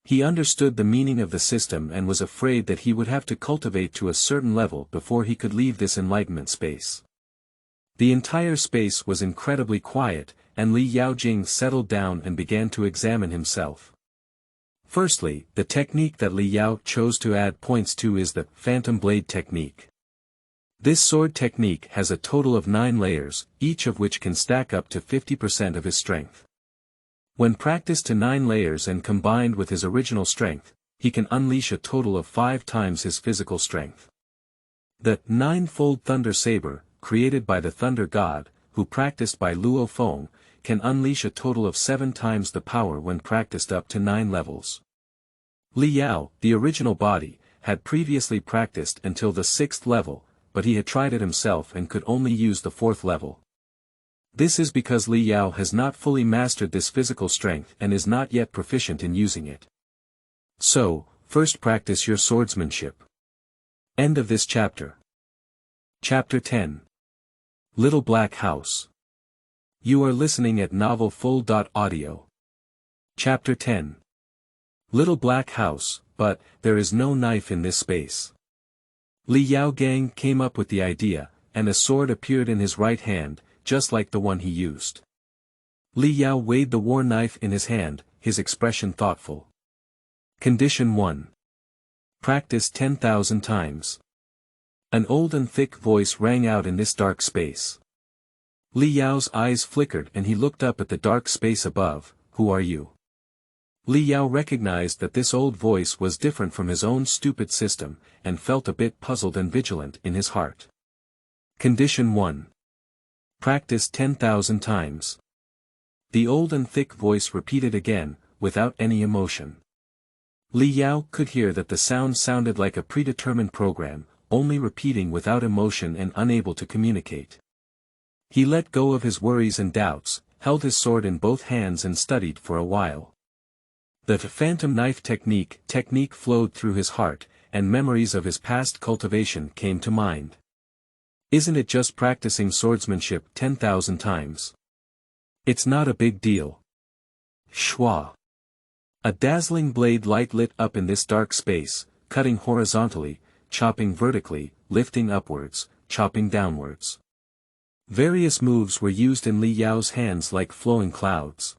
He understood the meaning of the system and was afraid that he would have to cultivate to a certain level before he could leave this enlightenment space. The entire space was incredibly quiet, and Li Yaojing settled down and began to examine himself. Firstly, the technique that Li Yao chose to add points to is the Phantom Blade technique. This sword technique has a total of 9 layers, each of which can stack up to 50% of his strength. When practiced to 9 layers and combined with his original strength, he can unleash a total of 5 times his physical strength. The 9-fold Thunder Saber, created by the Thunder God, who practiced by Luo Feng, can unleash a total of 7 times the power when practiced up to 9 levels. Li Yao, the original body, had previously practiced until the 6th level, but he had tried it himself and could only use the 4th level. This is because Li Yao has not fully mastered this physical strength and is not yet proficient in using it. So, first practice your swordsmanship. End of this chapter. Chapter 10. Little Black House. You are listening at novelfull.audio. Chapter 10. Little Black House, but there is no knife in this space. Li Yao Gang came up with the idea, and a sword appeared in his right hand, just like the one he used. Li Yao weighed the war knife in his hand, his expression thoughtful. Condition 1. Practice 10,000 times. An old and thick voice rang out in this dark space. Li Yao's eyes flickered and he looked up at the dark space above. Who are you? Li Yao recognized that this old voice was different from his own stupid system, and felt a bit puzzled and vigilant in his heart. Condition 1. Practice 10,000 times. The old and thick voice repeated again, without any emotion. Li Yao could hear that the sound sounded like a predetermined program, only repeating without emotion and unable to communicate. He let go of his worries and doubts, held his sword in both hands and studied for a while. The phantom knife technique flowed through his heart, and memories of his past cultivation came to mind. Isn't it just practicing swordsmanship 10,000 times? It's not a big deal. Shwa. A dazzling blade light lit up in this dark space, cutting horizontally, chopping vertically, lifting upwards, chopping downwards. Various moves were used in Li Yao's hands like flowing clouds.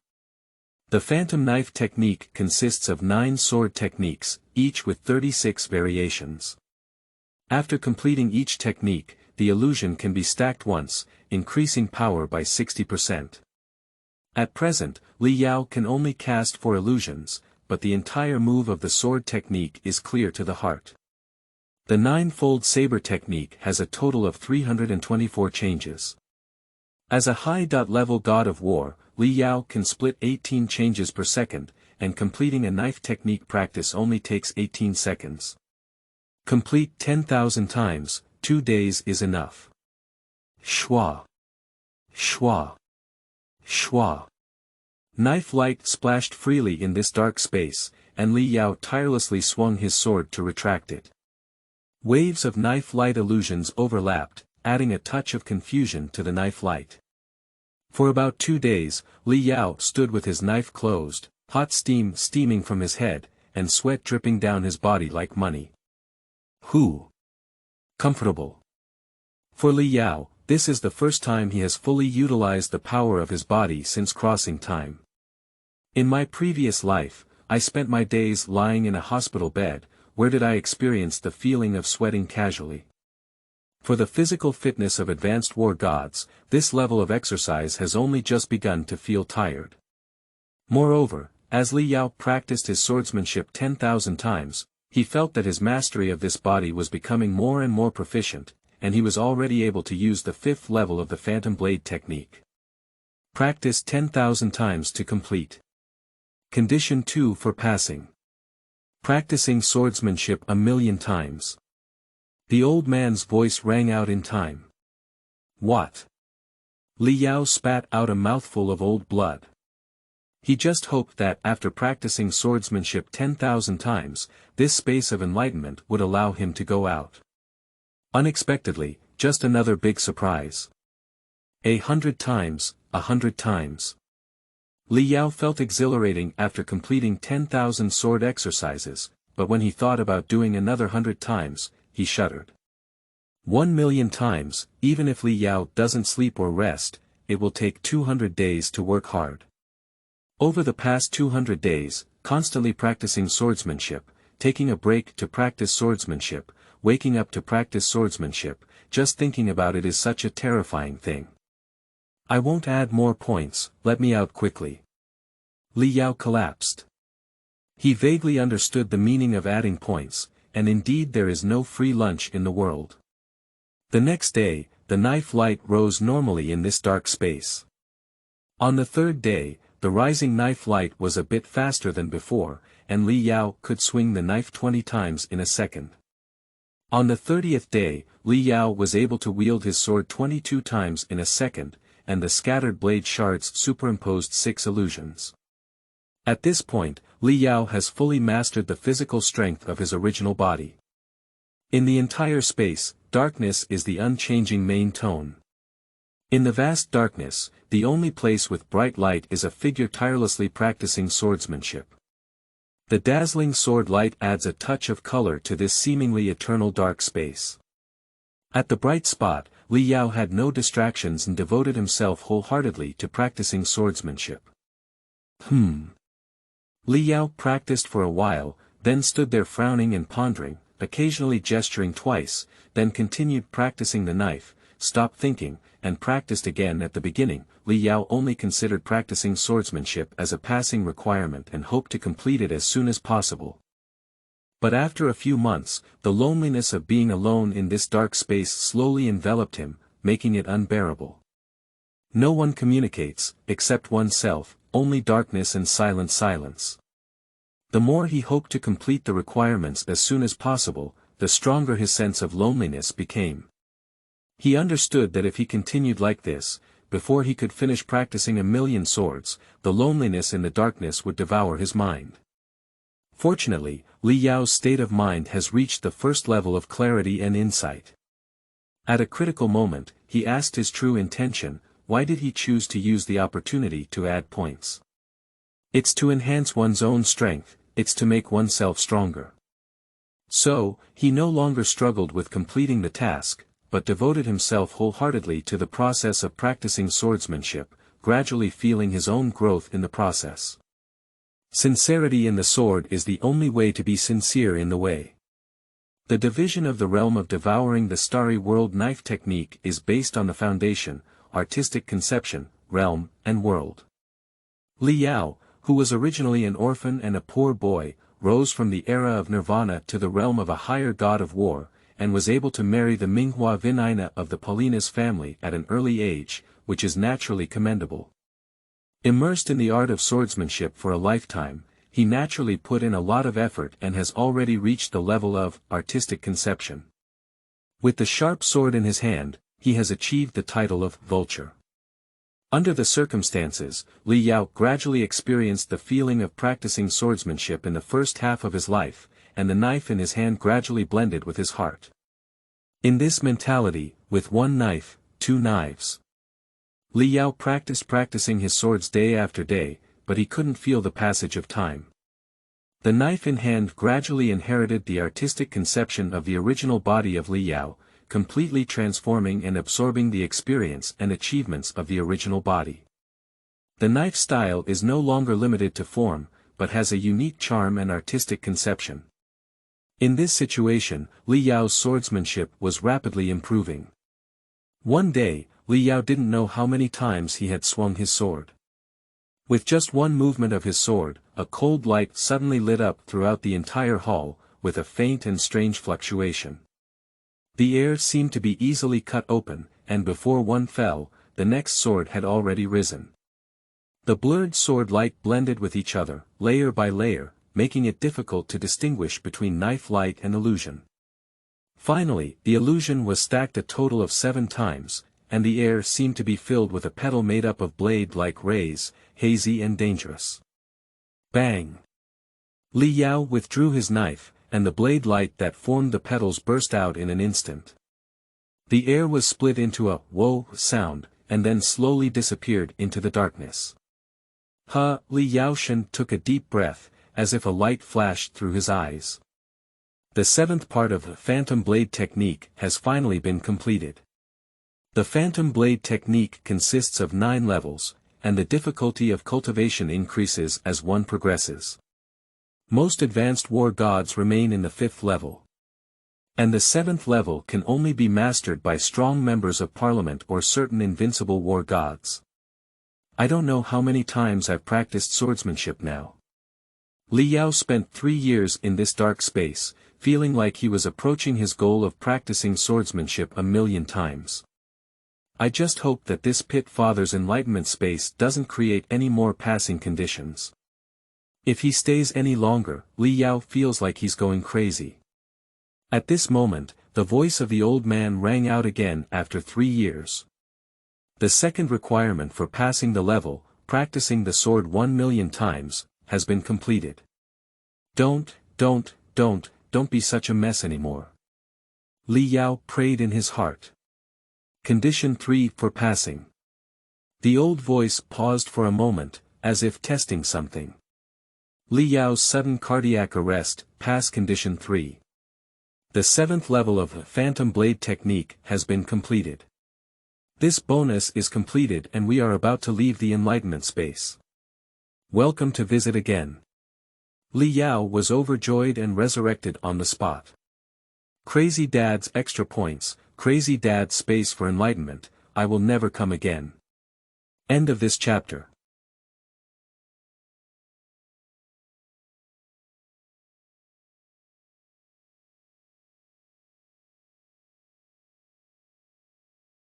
The phantom knife technique consists of 9 sword techniques, each with 36 variations. After completing each technique, the illusion can be stacked once, increasing power by 60%. At present, Li Yao can only cast 4 illusions, but the entire move of the sword technique is clear to the heart. The 9-fold saber technique has a total of 324 changes. As a high-level god of war, Li Yao can split 18 changes per second, and completing a knife technique practice only takes 18 seconds. Complete 10,000 times, 2 days is enough. Shua. Shua. Shua. Knife light splashed freely in this dark space, and Li Yao tirelessly swung his sword to retract it. Waves of knife light illusions overlapped, adding a touch of confusion to the knife light. For about 2 days, Li Yao stood with his knife closed, hot steam steaming from his head, and sweat dripping down his body like money. Comfortable. For Li Yao, this is the first time he has fully utilized the power of his body since crossing time. In my previous life, I spent my days lying in a hospital bed, where did I experience the feeling of sweating casually. For the physical fitness of advanced war gods, this level of exercise has only just begun to feel tired. Moreover, as Li Yao practiced his swordsmanship 10,000 times, he felt that his mastery of this body was becoming more and more proficient, and he was already able to use the 5th level of the Phantom Blade technique. Practice 10,000 times to complete. Condition 2 for passing. Practicing swordsmanship 1,000,000 times. The old man's voice rang out in time. What? Li Yao spat out a mouthful of old blood. He just hoped that after practicing swordsmanship 10,000 times, this space of enlightenment would allow him to go out. Unexpectedly, just another big surprise. 100 times, 100 times. Li Yao felt exhilarating after completing 10,000 sword exercises, but when he thought about doing another 100 times, he shuddered. 1,000,000 times, even if Li Yao doesn't sleep or rest, it will take 200 days to work hard. Over the past 200 days, constantly practicing swordsmanship, taking a break to practice swordsmanship, waking up to practice swordsmanship, just thinking about it is such a terrifying thing. I won't add more points, let me out quickly. Li Yao collapsed. He vaguely understood the meaning of adding points, and indeed there is no free lunch in the world. The next day, the knife light rose normally in this dark space. On the 3rd day, the rising knife light was a bit faster than before, and Li Yao could swing the knife 20 times in a second. On the 30th day, Li Yao was able to wield his sword 22 times in a second, and the scattered blade shards superimposed 6 illusions. At this point, Li Yao has fully mastered the physical strength of his original body. In the entire space, darkness is the unchanging main tone. In the vast darkness, the only place with bright light is a figure tirelessly practicing swordsmanship. The dazzling sword light adds a touch of color to this seemingly eternal dark space. At the bright spot, Li Yao had no distractions and devoted himself wholeheartedly to practicing swordsmanship. Li Yao practiced for a while, then stood there frowning and pondering, occasionally gesturing twice, then continued practicing the knife, stopped thinking, and practiced again. At the beginning, Li Yao only considered practicing swordsmanship as a passing requirement and hoped to complete it as soon as possible. But after a few months, the loneliness of being alone in this dark space slowly enveloped him, making it unbearable. No one communicates, except oneself, only darkness and silence. The more he hoped to complete the requirements as soon as possible, the stronger his sense of loneliness became. He understood that if he continued like this, before he could finish practicing 1,000,000 swords, the loneliness in the darkness would devour his mind. Fortunately, Li Yao's state of mind has reached the first level of clarity and insight. At a critical moment, he asked his true intention, why did he choose to use the opportunity to add points? It's to enhance one's own strength, it's to make oneself stronger. So, he no longer struggled with completing the task, but devoted himself wholeheartedly to the process of practicing swordsmanship, gradually feeling his own growth in the process. Sincerity in the sword is the only way to be sincere in the way. The division of the realm of Devouring the Starry World knife technique is based on the foundation, artistic conception, realm, and world. Li Yao, who was originally an orphan and a poor boy, rose from the era of nirvana to the realm of a higher god of war, and was able to marry the Minghua Vinina of the Paulinas family at an early age, which is naturally commendable. Immersed in the art of swordsmanship for a lifetime, he naturally put in a lot of effort and has already reached the level of artistic conception. With the sharp sword in his hand, he has achieved the title of Vulture. Under the circumstances, Li Yao gradually experienced the feeling of practicing swordsmanship in the first half of his life, and the knife in his hand gradually blended with his heart. In this mentality, with one knife, two knives. Li Yao practicing his swords day after day, but he couldn't feel the passage of time. The knife in hand gradually inherited the artistic conception of the original body of Li Yao, completely transforming and absorbing the experience and achievements of the original body. The knife style is no longer limited to form, but has a unique charm and artistic conception. In this situation, Li Yao's swordsmanship was rapidly improving. One day, Li Yao didn't know how many times he had swung his sword. With just one movement of his sword, a cold light suddenly lit up throughout the entire hall, with a faint and strange fluctuation. The air seemed to be easily cut open, and before one fell, the next sword had already risen. The blurred sword light blended with each other, layer by layer, making it difficult to distinguish between knife light and illusion. Finally, the illusion was stacked a total of 7 times, and the air seemed to be filled with a petal made up of blade-like rays, hazy and dangerous. Bang! Li Yao withdrew his knife, and the blade light that formed the petals burst out in an instant. The air was split into a "whoa" sound, and then slowly disappeared into the darkness. Li Yao took a deep breath, as if a light flashed through his eyes. The 7th part of the Phantom Blade technique has finally been completed. The Phantom Blade technique consists of 9 levels, and the difficulty of cultivation increases as one progresses. Most advanced war gods remain in the 5th level. And the 7th level can only be mastered by strong members of parliament or certain invincible war gods. I don't know how many times I've practiced swordsmanship now. Li Yao spent 3 years in this dark space, feeling like he was approaching his goal of practicing swordsmanship 1,000,000 times. I just hope that this Pit Father's enlightenment space doesn't create any more passing conditions. If he stays any longer, Li Yao feels like he's going crazy. At this moment, the voice of the old man rang out again after 3 years. The second requirement for passing the level, practicing the sword 1,000,000 times, has been completed. Don't be such a mess anymore. Li Yao prayed in his heart. Condition 3 for passing. The old voice paused for a moment, as if testing something. Li Yao's sudden cardiac arrest, pass condition 3. The 7th level of the Phantom Blade technique has been completed. This bonus is completed and we are about to leave the enlightenment space. Welcome to visit again. Li Yao was overjoyed and resurrected on the spot. Crazy Dad's extra points, Crazy Dad's space for enlightenment, I will never come again. End of this chapter.